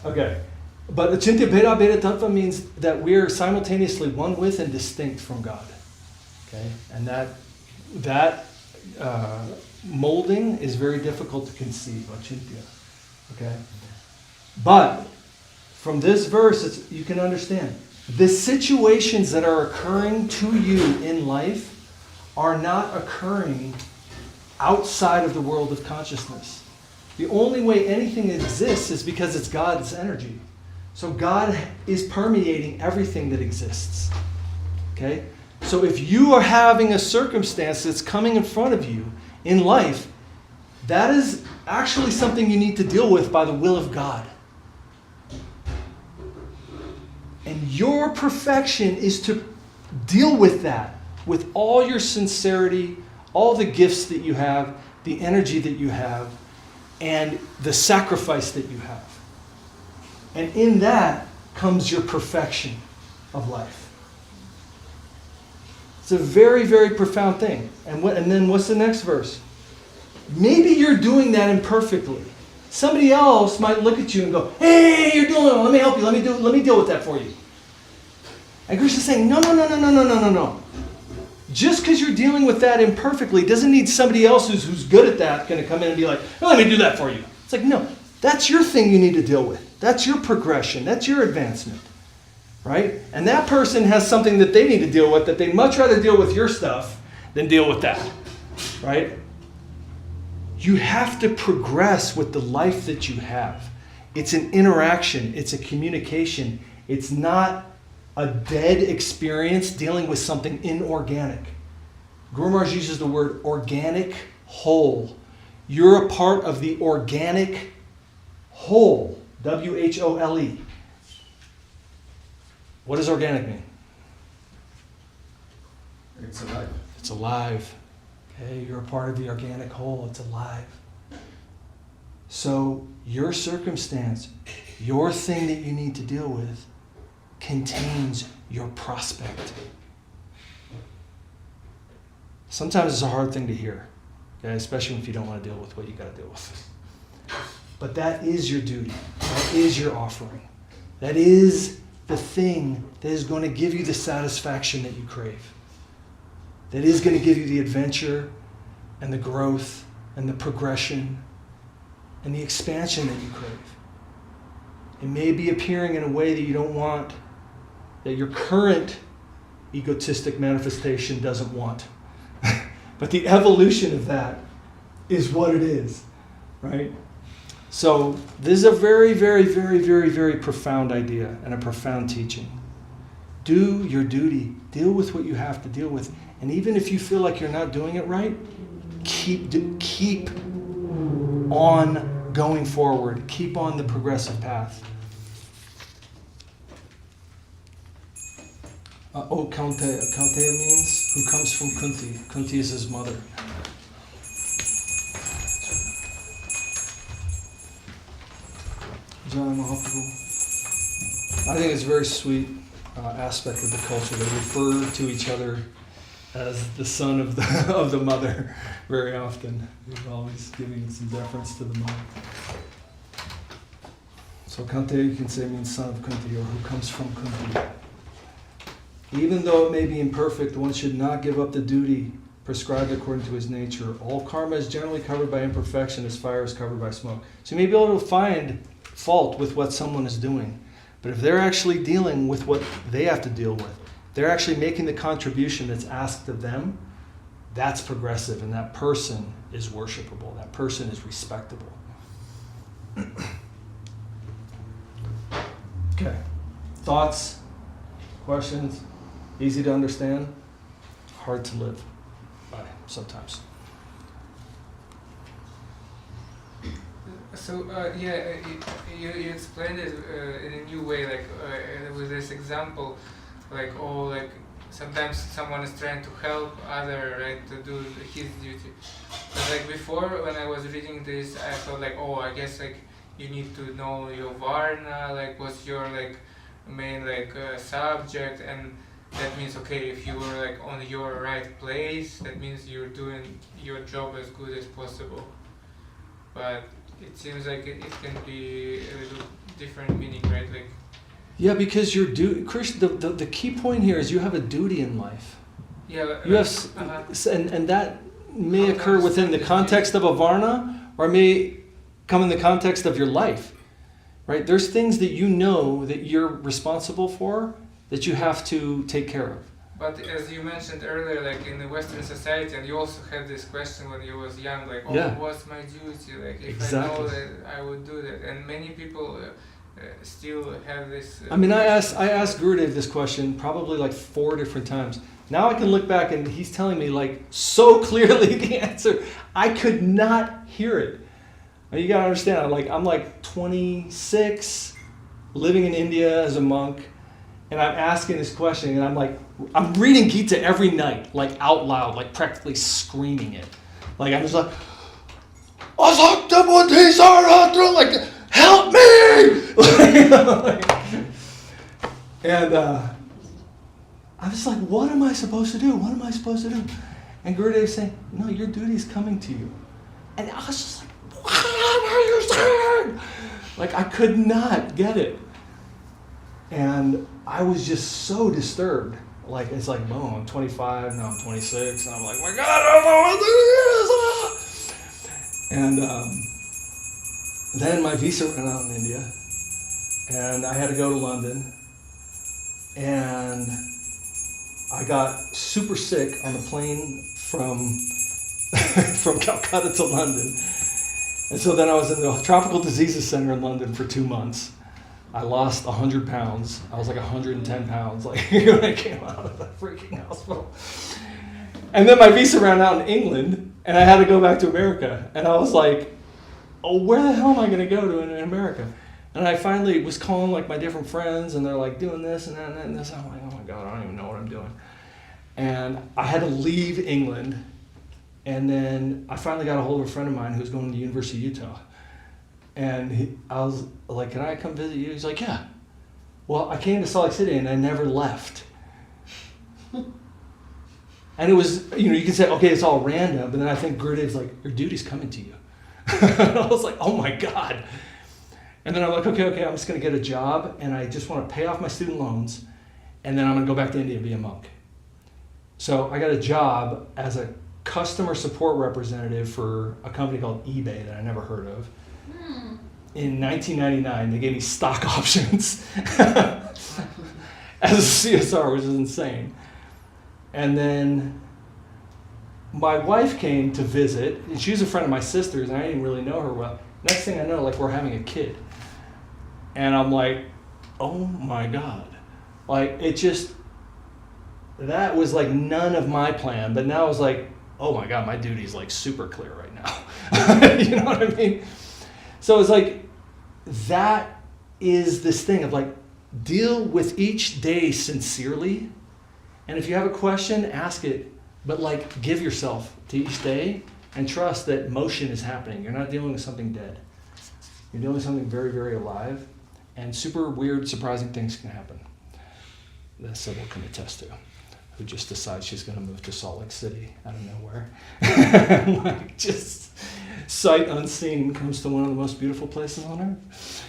S2: Okay. But Achintya Bheda Bheda Tattva means that we're simultaneously one with and distinct from God. Okay? And that molding is very difficult to conceive, Achintya. Okay? But from this verse, you can understand the situations that are occurring to you in life are not occurring outside of the world of consciousness. The only way anything exists is because it's God's energy. So God is permeating everything that exists. Okay? So if you are having a circumstance that's coming in front of you in life, that is actually something you need to deal with by the will of God. And your perfection is to deal with that with all your sincerity, all the gifts that you have, the energy that you have, and the sacrifice that you have. And in that comes your perfection of life. It's a very, very profound thing. And then what's the next verse? Maybe you're doing that imperfectly. Somebody else might look at you and go, hey, you're doing it. Let me help you. Let me deal with that for you. And Krishna's saying, no. Just because you're dealing with that imperfectly doesn't need somebody else who's good at that going to come in and be like, oh, let me do that for you. It's like, no, that's your thing you need to deal with. That's your progression. That's your advancement. Right? And that person has something that they need to deal with that they'd much rather deal with your stuff than deal with that. Right? You have to progress with the life that you have. It's an interaction. It's a communication. It's not a dead experience dealing with something inorganic. Guru Maharaj uses the word organic whole. You're a part of the organic whole. W-H-O-L-E. What does organic mean?
S3: It's alive.
S2: It's alive. Okay, you're a part of the organic whole. It's alive. So your circumstance, your thing that you need to deal with, contains your prospect. Sometimes it's a hard thing to hear, okay? Especially if you don't want to deal with what you got to deal with. But that is your duty. That is your offering. That is the thing that is going to give you the satisfaction that you crave. That is going to give you the adventure and the growth and the progression and the expansion that you crave. It may be appearing in a way that you don't want, that your current egotistic manifestation doesn't want. But the evolution of that is what it is, right? So this is a very, very, very, very, very profound idea and a profound teaching. Do your duty. Deal with what you have to deal with. And even if you feel like you're not doing it right, keep on going forward. Keep on the progressive path. Kaunteya. Kaunteya means who comes from Kunti. Kunti is his mother. Jai Mahaprabhu. I think it's a very sweet aspect of the culture. They refer to each other as the son of the mother very often. He's always giving some deference to the mother. So Kante, you can say, means son of Kunti, or who comes from Kunti. Even though it may be imperfect, one should not give up the duty prescribed according to his nature. All karma is generally covered by imperfection as fire is covered by smoke. So you may be able to find fault with what someone is doing. But if they're actually dealing with what they have to deal with, they're actually making the contribution that's asked of them, that's progressive, and that person is worshipable. That person is respectable. Okay. Thoughts? Questions? Easy to understand? Hard to live by sometimes.
S4: So you explained it in a new way, like with this example, like sometimes someone is trying to help other, right, to do his duty. But like before, when I was reading this, I thought like, I guess like you need to know your varna, like what's your like main subject, and that means okay, if you were like on your right place, that means you're doing your job as good as possible. But it seems like it can be a little different meaning, right? Like,
S2: yeah, because your duty, Krishna. The key point here is you have a duty in life.
S4: yeah,
S2: You have, and that may occur within the context of a varna, or may come in the context of your life, right? There's things that you know that you're responsible for that you have to take care of.
S4: But as you mentioned earlier, like in the Western society, and you also had this question when you was young, like, what's my duty? Like, if I know that, I would do that. And many people still have this.
S2: I mean, I asked Gurudev this question probably like 4 different times. Now I can look back and he's telling me like so clearly the answer. I could not hear it. Now, you gotta understand, I'm like 26, living in India as a monk, and I'm asking this question, and I'm reading Gita every night, like out loud, like practically screaming it. Like I'm just like, like help me! And I was like, what am I supposed to do? What am I supposed to do? And Gurudev's saying, no, your duty's coming to you. And I was just like, what are you saying? Like I could not get it. And I was just so disturbed. Like, it's like, boom, I'm 25, now I'm 26, and I'm like, my God, I don't know what this is! And then my visa ran out in India, and I had to go to London, and I got super sick on the plane from Calcutta to London. And so then I was in the Tropical Diseases Center in London for 2 months. I lost 100 pounds. I was like 110 pounds like when I came out of the freaking hospital. And then my visa ran out in England, and I had to go back to America. And I was like, where the hell am I going to go to in America? And I finally was calling like my different friends, and they're like doing this and that and that and this. I'm like, oh my God, I don't even know what I'm doing. And I had to leave England. And then I finally got a hold of a friend of mine who was going to the University of Utah. And I was like, can I come visit you? He's like, yeah. Well, I came to Salt Lake City and I never left. And it was, you can say, okay, it's all random, but then I think Gurudev's like, your duty's coming to you. And I was like, oh my God. And then I'm like, okay, I'm just going to get a job, and I just want to pay off my student loans, and then I'm going to go back to India and be a monk. So I got a job as a customer support representative for a company called eBay that I never heard of. In 1999, they gave me stock options as a CSR, which is insane. And then my wife came to visit, and she was a friend of my sister's, and I didn't really know her well. Next thing I know, like we're having a kid. And I'm like, oh my God. Like it just, that was like none of my plan, but now it's like, oh my God, my duty is like super clear right now. You know what I mean? So it's like, that is this thing of like, deal with each day sincerely. And if you have a question, ask it, but like give yourself to each day and trust that motion is happening. You're not dealing with something dead. You're dealing with something very, very alive, and super weird, surprising things can happen. That Sybil can attest to, who just decides she's going to move to Salt Lake City out of nowhere. Like just sight unseen comes to one of the most beautiful places on earth.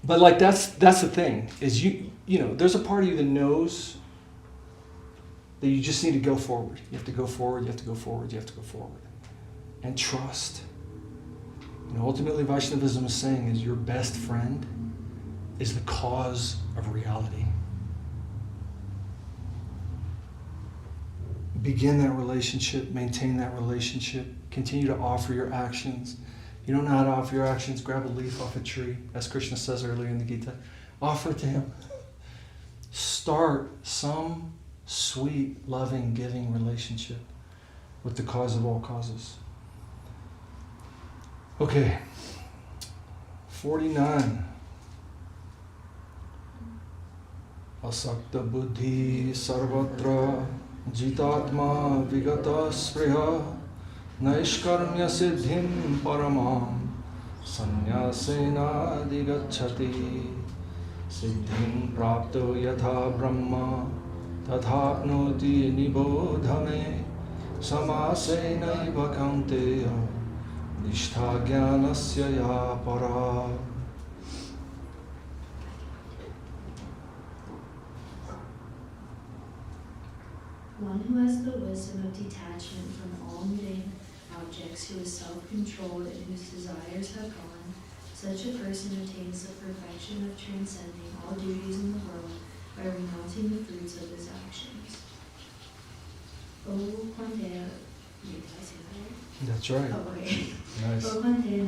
S2: But like that's the thing, is you know, there's a part of you that knows that you just need to go forward. You have to go forward, you have to go forward, you have to go forward. And trust. You know, ultimately Vaishnavism is saying is your best friend is the cause of reality. Begin that relationship, maintain that relationship, continue to offer your actions. You don't know how to offer your actions, grab a leaf off a tree, as Krishna says earlier in the Gita. Offer it to him. Start some sweet, loving, giving relationship with the cause of all causes. Okay. 49. Asakta buddhi sarvatra jitatma vigata spriha naishkarmya siddhim paramam sanyasena digacchati siddhim prapto yatha brahma tathapnoti nibodhame samasenaiva kaunteya nishtha jnanasya ya para.
S7: One who has the wisdom of detachment from all mundane objects, who is self-controlled and whose desires have gone, such a person attains the perfection of transcending all duties in the world by renouncing the fruits of his actions. O Pandya, did I say that right?
S2: That's right.
S7: Oh, okay.
S2: Nice.
S7: O Pandya,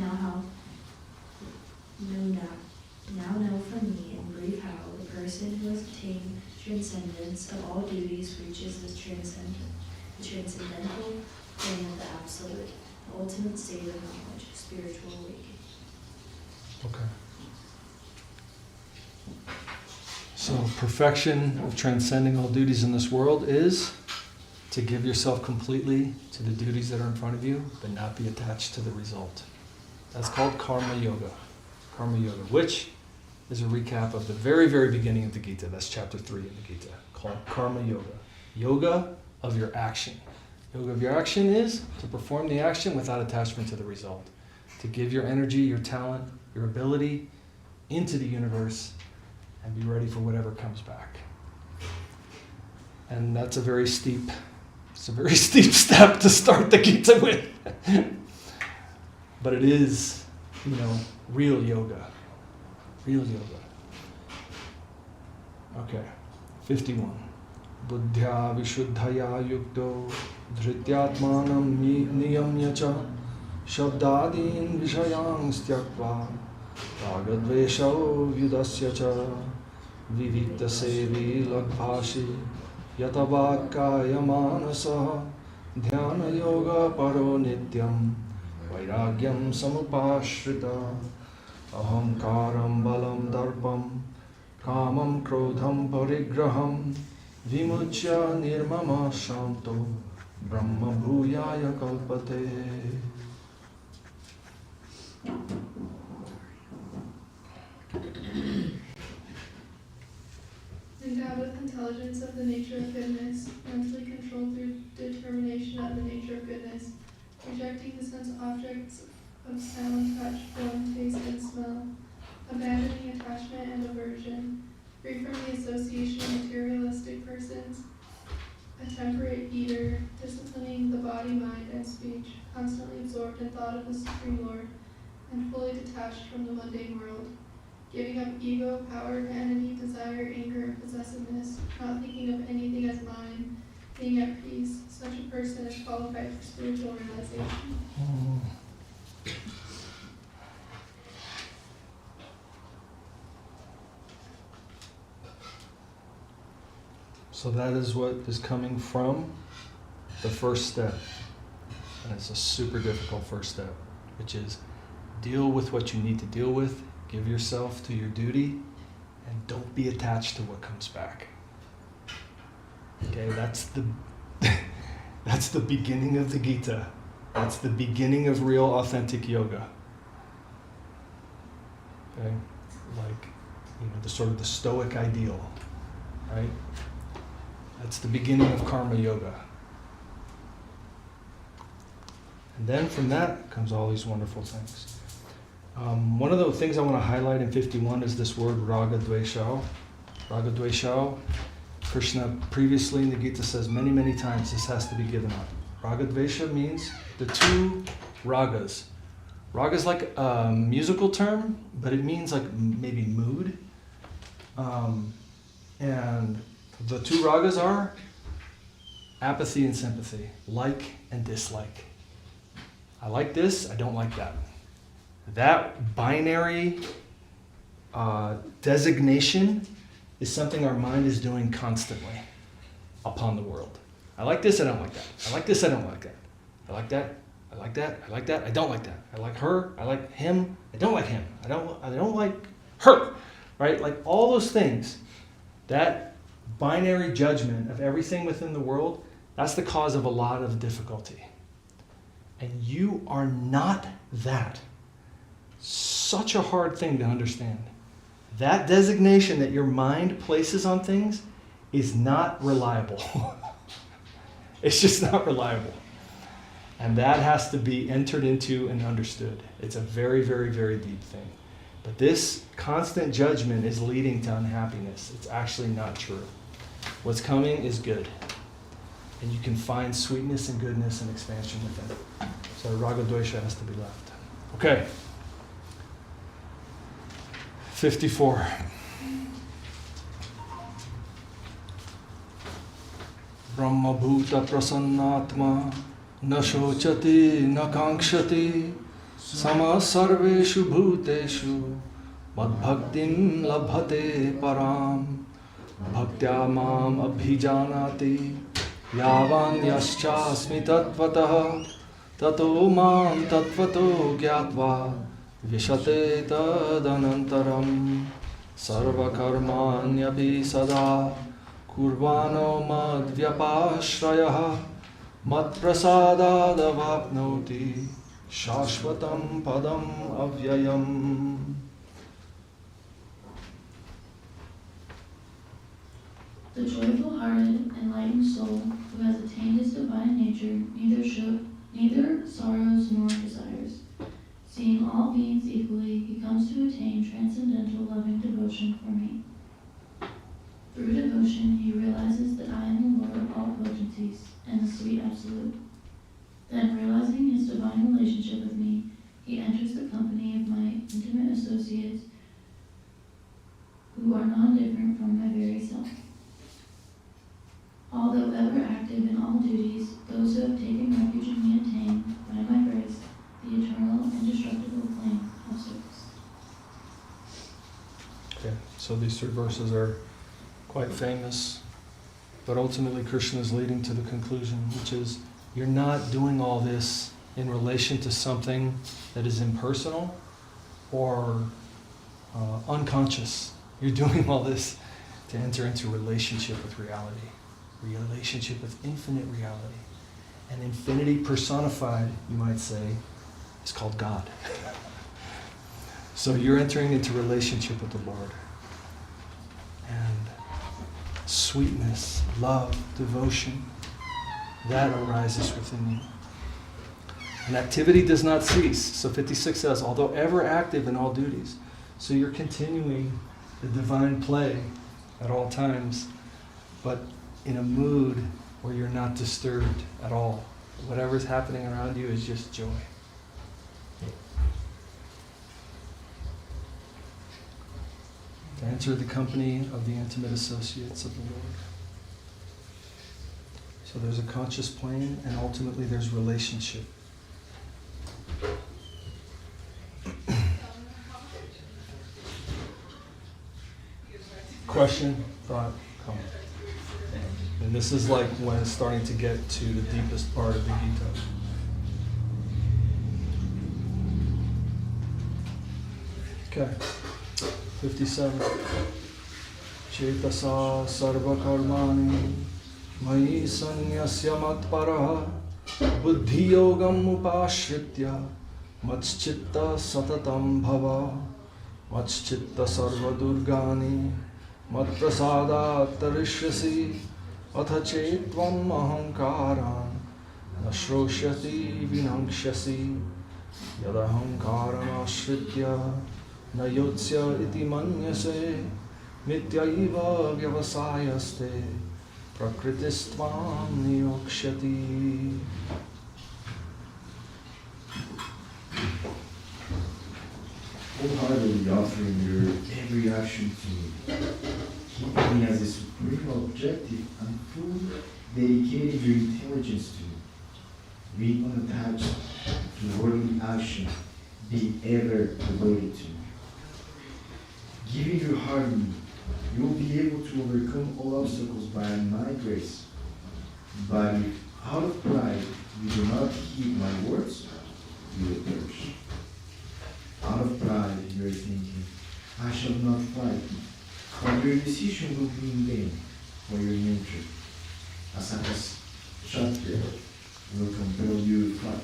S7: now know from me in brief how the person who has attained transcendence of all duties reaches the transcendental plane of the absolute, the ultimate state of knowledge, spiritual awakening.
S2: Okay. So perfection of transcending all duties in this world is to give yourself completely to the duties that are in front of you, but not be attached to the result. That's called karma yoga. Karma yoga, which is a recap of the very, very beginning of the Gita. That's chapter 3 in the Gita, called karma yoga. Yoga of your action. Yoga of your action is to perform the action without attachment to the result. To give your energy, your talent, your ability into the universe and be ready for whatever comes back. And that's a very steep step to start the Gita with. But it is, real yoga. Real yoga. Okay, 51. Buddhya vishuddhaya yukto dhrityatmanam niyamya cha shabdadin vishayang styakva ragadveshau vyudasya cha vivikta sevi lagbhashi yatavakaya manasa dhyana yoga paro nityam vairagyam samupashrita ahamkaram balam darpam kamam krodham parigraham vimuchya nirmama shanto brahma bhuyaya kalpate.
S8: Endowed with intelligence of the nature of goodness, mentally controlled through determination of the nature of goodness, rejecting the sense objects of sound, touch, form, taste, and smell, abandoning attachment and aversion, free from the association of materialistic persons, a temperate eater, disciplining the body, mind, and speech, constantly absorbed in thought of the Supreme Lord, and fully detached from the mundane world, giving up ego, power, vanity, desire, anger, and possessiveness, not thinking of anything as mine, Being at peace, such a person is qualified for spiritual realization.
S2: So that is what is coming from the first step. And it's a super difficult first step, which is deal with what you need to deal with, give yourself to your duty, and don't be attached to what comes back. Okay, that's the beginning of the Gita. That's the beginning of real authentic yoga. Okay? Like, the sort of the Stoic ideal, right? That's the beginning of karma yoga. And then from that comes all these wonderful things. One of the things I want to highlight in 51 is this word raga dveshao. Raga dveshao. Krishna previously in the Gita says many, many times this has to be given up. Raga dvesha means the two ragas. Raga is like a musical term, but it means like maybe mood. And the two ragas are apathy and sympathy, like and dislike. I like this, I don't like that. That binary designation is something our mind is doing constantly upon the world. I like this, I don't like that. I like this, I don't like that. I like that, I like that, I like that, I don't like that. I like her, I like him, I don't like him. I don't like her, right? Like all those things, that binary judgment of everything within the world, that's the cause of a lot of difficulty. And you are not that. Such a hard thing to understand. That designation that your mind places on things is not reliable. It's just not reliable. And that has to be entered into and understood. It's a very, very, very deep thing. But this constant judgment is leading to unhappiness. It's actually not true. What's coming is good. And you can find sweetness and goodness and expansion within it. So raga dvesha has to be left. Okay. 54. Brahma bhuta prasannatma na shochati na kankshati sama sarveshu bhuteshu madbhaktim labhate param bhaktya mam abhijanati yavan yaschasmi tatvatah tato mam tatvato gyatva vishate tadanantaram sarvakarmanyapi sada kurvano madvyapashrayah matprasadadavapnoti shashvatam padam avyayam.
S7: The joyful-hearted, enlightened soul who has attained its divine nature neither sorrows nor desires. Seeing all beings equally, he comes to attain transcendental loving devotion for me. Through devotion, he realizes that I am the Lord of all potencies and the sweet absolute. Then, realizing his divine relationship with me, he enters the company of my intimate associates who are non-different from my very self. Although ever active in all duties, those who have taken refuge in me attain, by my grace, the eternal, indestructible flame of service.
S2: Okay, so these three verses are quite famous, but ultimately Krishna is leading to the conclusion, which is you're not doing all this in relation to something that is impersonal or unconscious. You're doing all this to enter into relationship with reality, relationship with infinite reality. And infinity personified, you might say, is called God. So you're entering into relationship with the Lord. And sweetness, love, devotion, that arises within you. And activity does not cease. So 56 says, although ever active in all duties. So you're continuing the divine play at all times, but in a mood where you're not disturbed at all. Whatever's happening around you is just joy. To enter the company of the intimate associates of the Lord. So there's a conscious plane, and ultimately there's relationship. Question, thought, comment. And this is like when it's starting to get to the deepest part of the Gita. Okay, 57. Chetasa sarva karmani mayi sanyasya matparaha buddhi yogam upashritya matschitta satatam bhava matschitta sarva durgani matprasadat tarishyasi atha chetvam ahankaran nashroshyati vinankshyasi yadahankaram ashritya na yotsya iti manyase nityaiva vyavasayaste prakritistvam niyokshati.
S3: Wholeheartedly offering your every action to me, keeping me as a supreme objective and fully dedicating your intelligence to me, being unattached to worldly action, being ever devoted to me. Giving your heart to me, you will be able to overcome all obstacles by my grace. But if out of pride you do not heed my words, you will perish. Out of pride you are thinking, I shall not fight, but your decision will be in vain, for your nature, as a Kshatriya, will compel you to fight.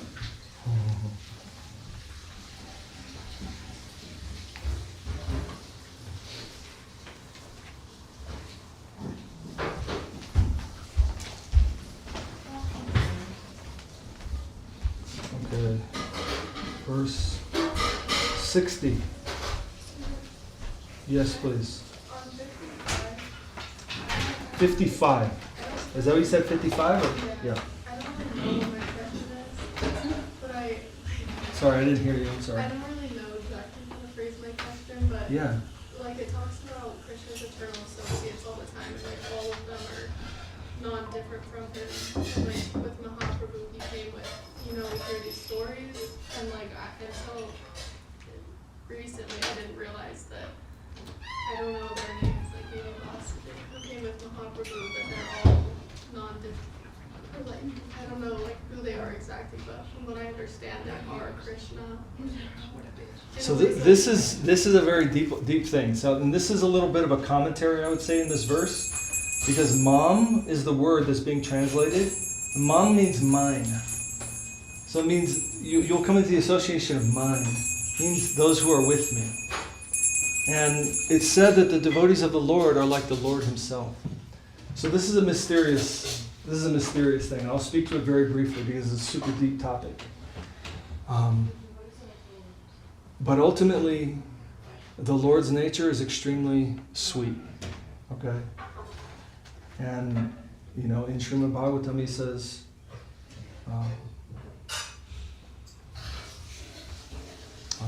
S2: Okay, verse 60. Yes, please.
S8: On 55,
S2: 55. Is that what you said, 55? Or? Yeah.
S8: I don't really know what my question is, but
S2: Sorry, I didn't hear you. I'm sorry.
S8: I don't really know exactly how to phrase my question, but
S2: Yeah.
S8: like it talks about Krishna's eternal associates all the time, and like all of them are non-different from him. And like with Mahaprabhu, he came with, we hear these stories, and like until recently I didn't realize that, I don't know their names, like maybe Vasudeva, who came with Mahaprabhu, that they're all non-different. Or like, I don't know like who they are exactly, but from what I understand, they are Krishna.
S2: So this is a very deep thing. So and this is a little bit of a commentary, I would say, in this verse, because mam is the word that's being translated. Mam means mine. So it means you'll come into the association of mine. It means those who are with me. And it's said that the devotees of the Lord are like the Lord Himself. So this is a mysterious thing. And I'll speak to it very briefly because it's a super deep topic. But ultimately, the Lord's nature is extremely sweet. Okay? And, in Srimad Bhagavatam He says, I'm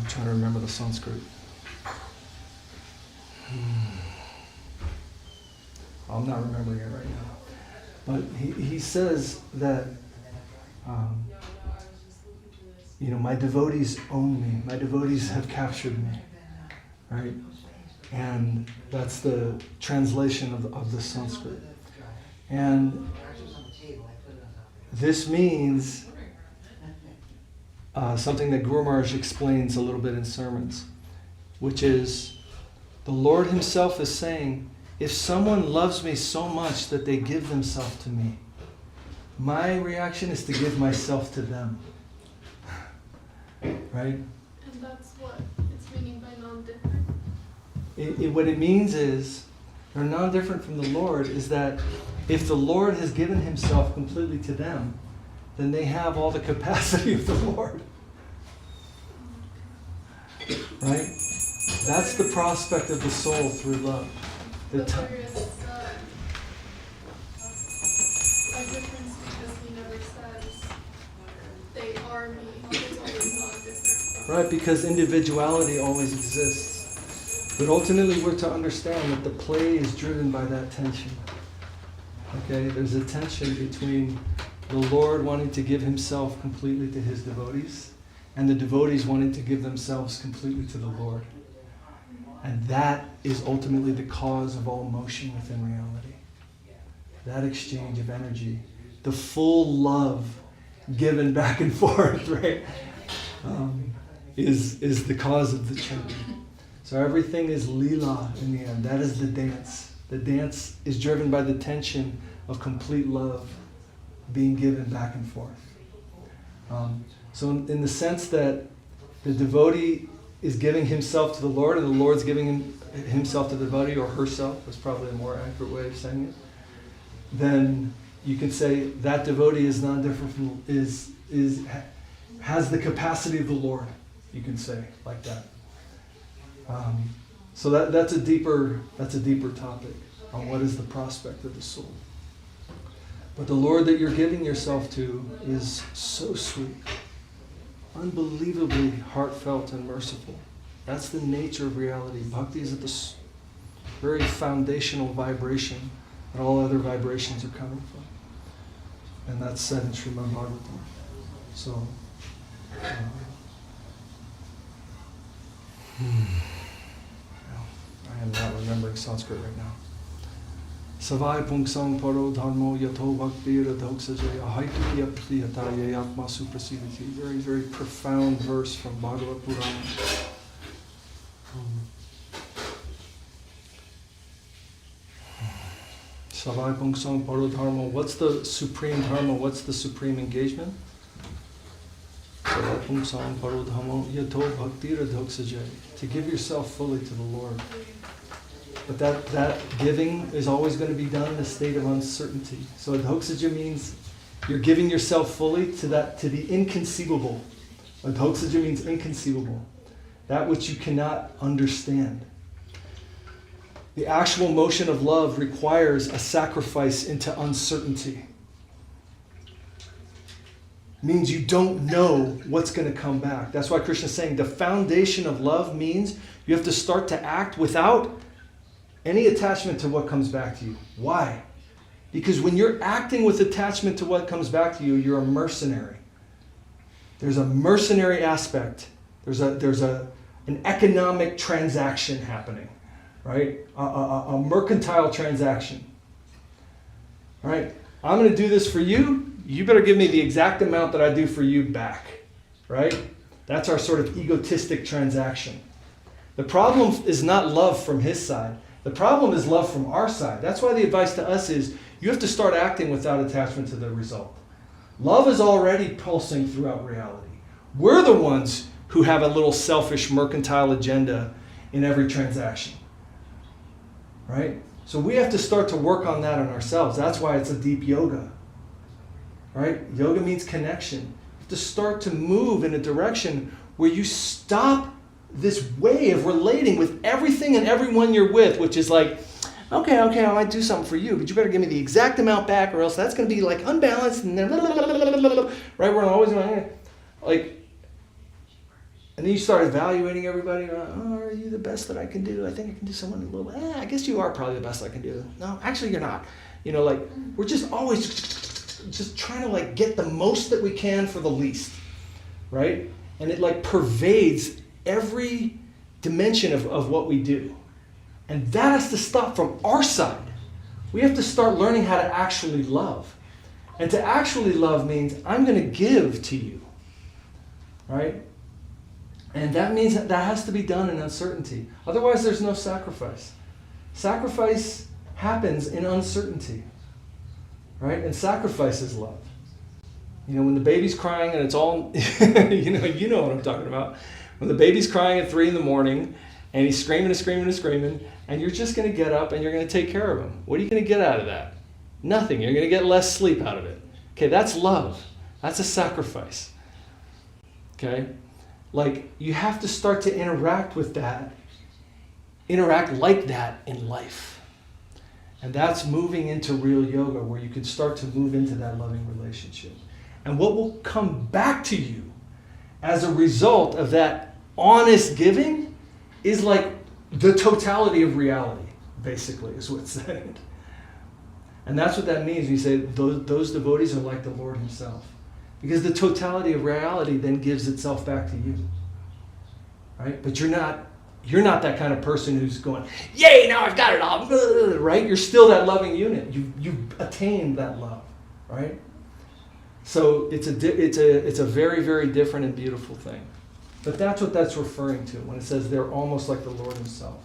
S2: trying to remember the Sanskrit. I'm not remembering it right now. But he says that, my devotees own me. My devotees have captured me. Right? And that's the translation of the Sanskrit. And this means something that Guru Maharaj explains a little bit in sermons, which is the Lord Himself is saying, if someone loves me so much that they give themselves to me, my reaction is to give myself to them. Right?
S8: And that's what it's meaning by non-different.
S2: What it means is, they're non-different from the Lord, is that if the Lord has given Himself completely to them, then they have all the capacity of the Lord. Right? That's the prospect of the soul through love.
S8: But there is a difference because He never says they are me. It's always non-different.
S2: Right, because individuality always exists. But ultimately we're to understand that the play is driven by that tension. Okay, there's a tension between the Lord wanting to give himself completely to his devotees and the devotees wanting to give themselves completely to the Lord. And that is ultimately the cause of all motion within reality. That exchange of energy, the full love given back and forth, right, is the cause of the change. So everything is lila in the end. That is the dance. The dance is driven by the tension of complete love being given back and forth. So in the sense that the devotee is giving himself to the Lord and the Lord's giving himself to the devotee, or herself, is probably a more accurate way of saying it, then you can say that devotee is not different from, has the capacity of the Lord, you can say, like that. So that's a deeper topic on what is the prospect of the soul. But the Lord that you're giving yourself to is so sweet, unbelievably heartfelt and merciful. That's the nature of reality. Bhakti is at the very foundational vibration that all other vibrations are coming from. And that's said in Srimad Bhagavad Gita. So, I am not remembering Sanskrit right now. Savai pungsang paro dharmo yato bhakti radhoksajaya haitu yaptiyataye atma suprasidati. Very, very profound verse from Bhagavad Purana. Savai pungsang paro dharmo. What's the supreme dharma? What's the supreme engagement? Savai pungsang paro dharmo yato bhakti radhoksajaya. To give yourself fully to the Lord. But that giving is always going to be done in a state of uncertainty. So adhoksaja means you're giving yourself fully to the inconceivable. Adhoksaja means inconceivable. That which you cannot understand. The actual motion of love requires a sacrifice into uncertainty. It means you don't know what's going to come back. That's why Krishna is saying the foundation of love means you have to start to act without any attachment to what comes back to you. Why? Because when you're acting with attachment to what comes back to you, you're a mercenary. There's a mercenary aspect. There's an economic transaction happening, right? A mercantile transaction. All right? I'm going to do this for you. You better give me the exact amount that I do for you back, right? That's our sort of egotistic transaction. The problem is not love from his side. The problem is love from our side. That's why the advice to us is you have to start acting without attachment to the result. Love is already pulsing throughout reality. We're the ones who have a little selfish mercantile agenda in every transaction. Right? So we have to start to work on that on ourselves. That's why it's a deep yoga. Right? Yoga means connection. You have to start to move in a direction where you stop this way of relating with everything and everyone you're with, which is like, okay, I might do something for you, but you better give me the exact amount back or else that's going to be like unbalanced and then right, we're always like, and then you start evaluating everybody. Oh, are you the best that I can do? I think I can do someone a little bit. I guess you are probably the best I can do. No, actually you're not. You know, like, we're just always just trying to like get the most that we can for the least, right? And it like pervades every dimension of what we do. And that has to stop from our side. We have to start learning how to actually love. And to actually love means I'm going to give to you. Right? And that means that has to be done in uncertainty. Otherwise, there's no sacrifice. Sacrifice happens in uncertainty. Right? And sacrifice is love. You know, when the baby's crying and it's all, you know what I'm talking about. When the baby's crying at 3 a.m. and he's screaming and screaming and screaming, and you're just going to get up and you're going to take care of him. What are you going to get out of that? Nothing. You're going to get less sleep out of it. Okay, that's love. That's a sacrifice. Okay? Like, you have to start to interact with that, interact like that in life. And that's moving into real yoga, where you can start to move into that loving relationship. And what will come back to you as a result of that honest giving is like the totality of reality, basically, is what's said. And that's what that means. You say those devotees are like the Lord himself. Because the totality of reality then gives itself back to you. Right? But you're not that kind of person who's going, yay, now I've got it all. Right? You're still that loving unit. You've attained that love. Right? So it's a very, very different and beautiful thing. But that's what that's referring to when it says they're almost like the Lord himself.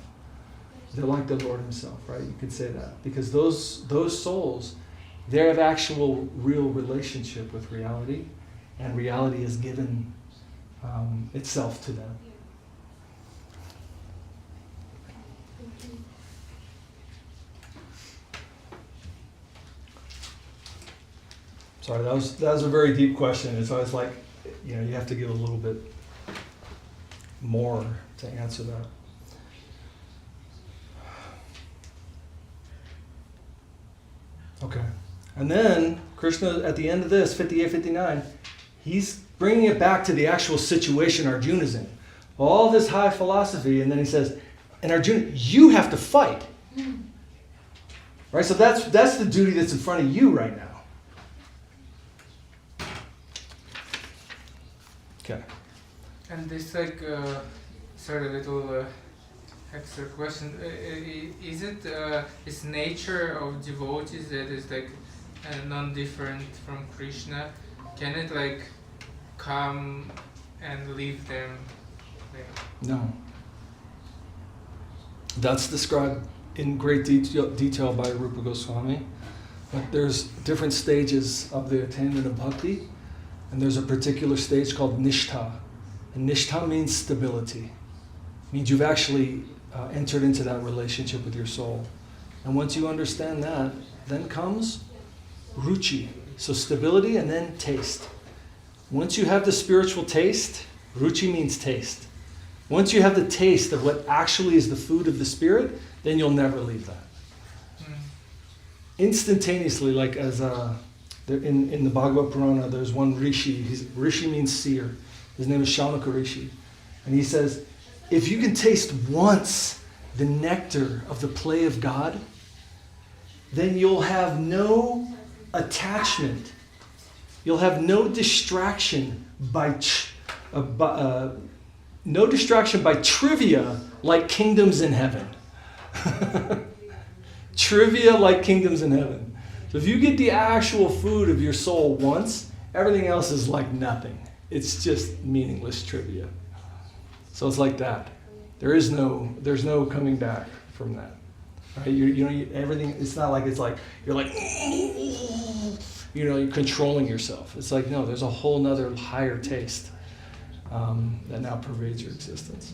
S2: They're like the Lord himself, right? You could say that. Because those souls, they have actual real relationship with reality, and reality has given itself to them. Sorry, that was a very deep question. It's always like, you have to give a little bit more to answer that. Okay. And then Krishna, at the end of this, 58, 59, he's bringing it back to the actual situation Arjuna's in. All this high philosophy, and then he says, and Arjuna, you have to fight. Right? So that's the duty that's in front of you right now. Okay.
S4: And this sort of little extra question: is it is nature of devotees that is non-different from Krishna? Can it come and leave them?
S2: No. That's described in great detail by Rupa Goswami. But there's different stages of the attainment of bhakti, and there's a particular stage called nishtha. And nishtha means stability. It means you've actually entered into that relationship with your soul. And once you understand that, then comes ruchi. So stability and then taste. Once you have the spiritual taste, ruchi means taste. Once you have the taste of what actually is the food of the spirit, then you'll never leave that. Instantaneously, like as in the Bhagavad Purana, there's one rishi. Rishi means seer. His name is Shaunaka Rishi. And he says, if you can taste once the nectar of the play of God, then you'll have no attachment. You'll have no distraction by trivia like kingdoms in heaven. Trivia like kingdoms in heaven. So if you get the actual food of your soul once, everything else is like nothing. It's just meaningless trivia. So it's like that. There's no coming back from that. Right? Everything. It's not like you're you're controlling yourself. It's like, no, there's a whole nother higher taste that now pervades your existence.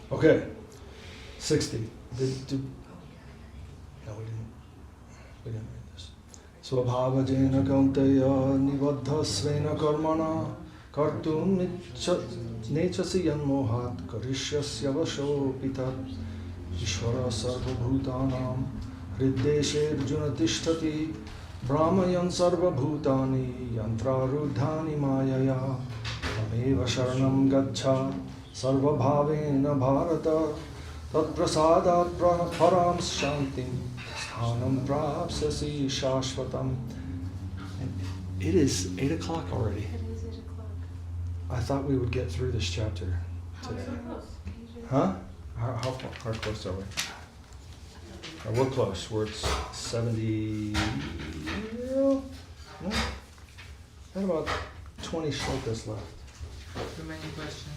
S2: Okay, 60. No, we didn't read this. Svabhavajena kaunteya nivaddha svena karmana kartum nechasi yanmohat karishyasya vasho pitat ishvara sarvabhutanam hriddeshe arjuna tishtati brahmayan sarvabhutani yantrarudhani mayaya tameva sharanam gaccha sarvabhavena bharata tatprasadat param shantim sthanam prapsasi shashvatam. And it is 8 o'clock already.
S6: It is 8 o'clock.
S2: I thought we would get through this chapter today. Huh? How close are we? We're close. We're at 70. No. Got about 20 shlokas left.
S4: Too many questions.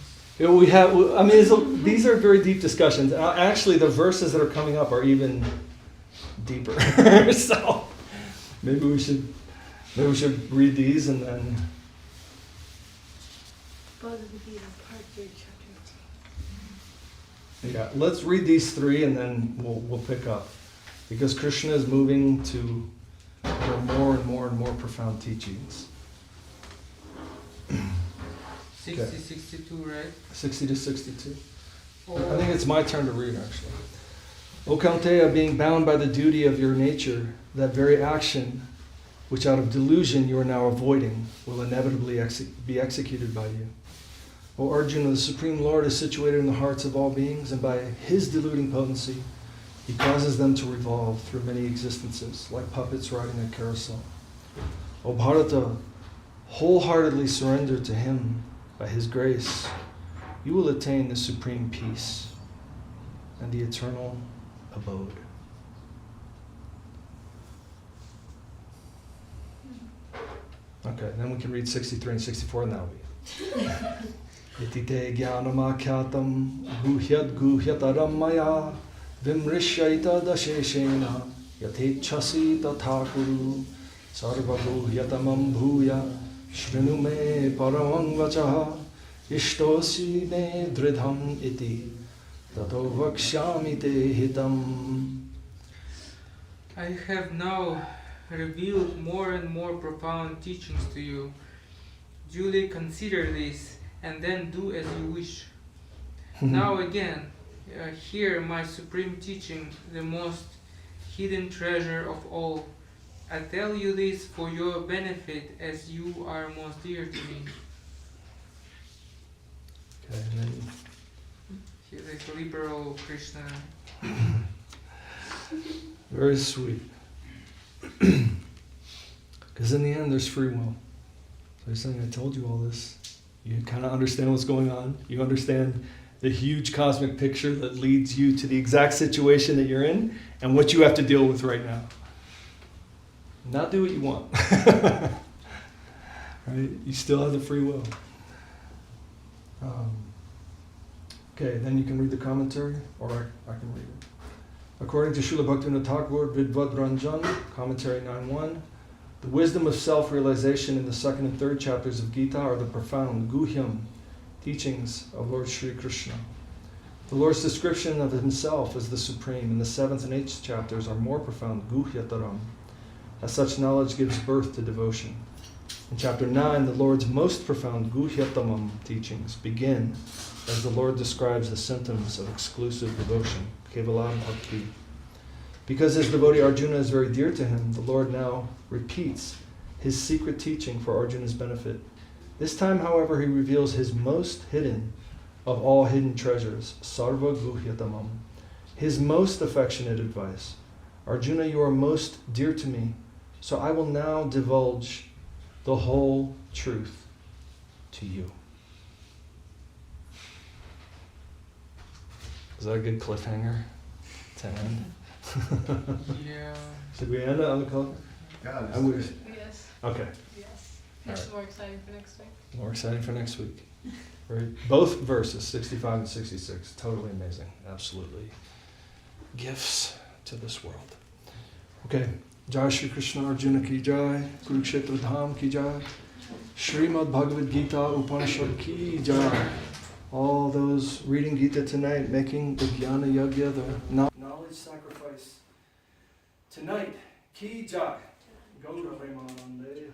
S2: These are very deep discussions. Actually, the verses that are coming up are even deeper. So maybe we should read these and then.
S6: Bhagavad Gita, part 3, chapter 18.
S2: Yeah, let's read these 3 and then we'll pick up, because Krishna is moving to more and more and more profound teachings.
S4: 60, okay. 62, right?
S2: 60 to 62.
S4: Oh.
S2: I think it's my turn to read, actually. O Kaunteya, being bound by the duty of your nature, that very action which out of delusion you are now avoiding will inevitably be executed by you. O Arjuna, the Supreme Lord is situated in the hearts of all beings, and by his deluding potency, he causes them to revolve through many existences, like puppets riding a carousel. O Bharata, wholeheartedly surrender to him by his grace. You will attain the supreme peace and the eternal abode. Okay, then we can read 63 and 64 now. Itite jnanamakyatam guhyat guhyataram maya vimrishyaita dasheshena yatechasi tathakuru sarvaguhyatamam bhuya shrinu me paramam vachaha ishtosi me dridham iti tato vakshyami te hitam.
S4: I have now revealed more and more profound teachings to you. Duly consider this and then do as you wish. Now again, hear my supreme teaching, the most hidden treasure of all. I tell you this for your benefit, as you are most dear to me.
S2: Okay, and then
S4: He is liberal Krishna.
S2: very sweet. Because in the end, there's free will. So he's saying, I told you all this. You kind of understand what's going on. You understand the huge cosmic picture that leads you to the exact situation that you're in and what you have to deal with right now. Not do what you want. Right? You still have the free will. Okay, then you can read the commentary, or I can read it. According to Srila Bhaktivinoda Thakur, Vidvad Ranjan, commentary 9.1, the wisdom of self-realization in the second and third chapters of Gita are the profound, guhyam, teachings of Lord Sri Krishna. The Lord's description of himself as the Supreme in the 7th and 8th chapters are more profound, guhyataram, as such knowledge gives birth to devotion. In chapter 9, the Lord's most profound guhyatamam teachings begin as the Lord describes the symptoms of exclusive devotion, kevalam bhakti. Because his devotee Arjuna is very dear to him, the Lord now repeats his secret teaching for Arjuna's benefit. This time, however, he reveals his most hidden of all hidden treasures, sarva guhyatamam, his most affectionate advice. Arjuna, you are most dear to me, so I will now divulge the whole truth to you. Is that a good cliffhanger to end?
S4: Yeah.
S2: Should we end it on the cliff?
S3: Yeah,
S2: I
S3: that's
S2: would-
S3: good.
S1: Yes,
S2: Okay,
S1: yes.
S2: All
S1: It's
S2: right.
S1: more exciting for next week.
S2: more exciting for next week. Right? Both verses, 65 and 66, totally amazing, absolutely. Gifts to this world. Okay, Jai Shri Krishna Arjuna ki Jai, Kurukshetra Dham ki Jai, Srimad Bhagavad Gita Upanishad ki Jai. All those reading Gita tonight, making the Jnana Yagya, the knowledge sacrifice tonight, ki Jai. Gaura Premanande.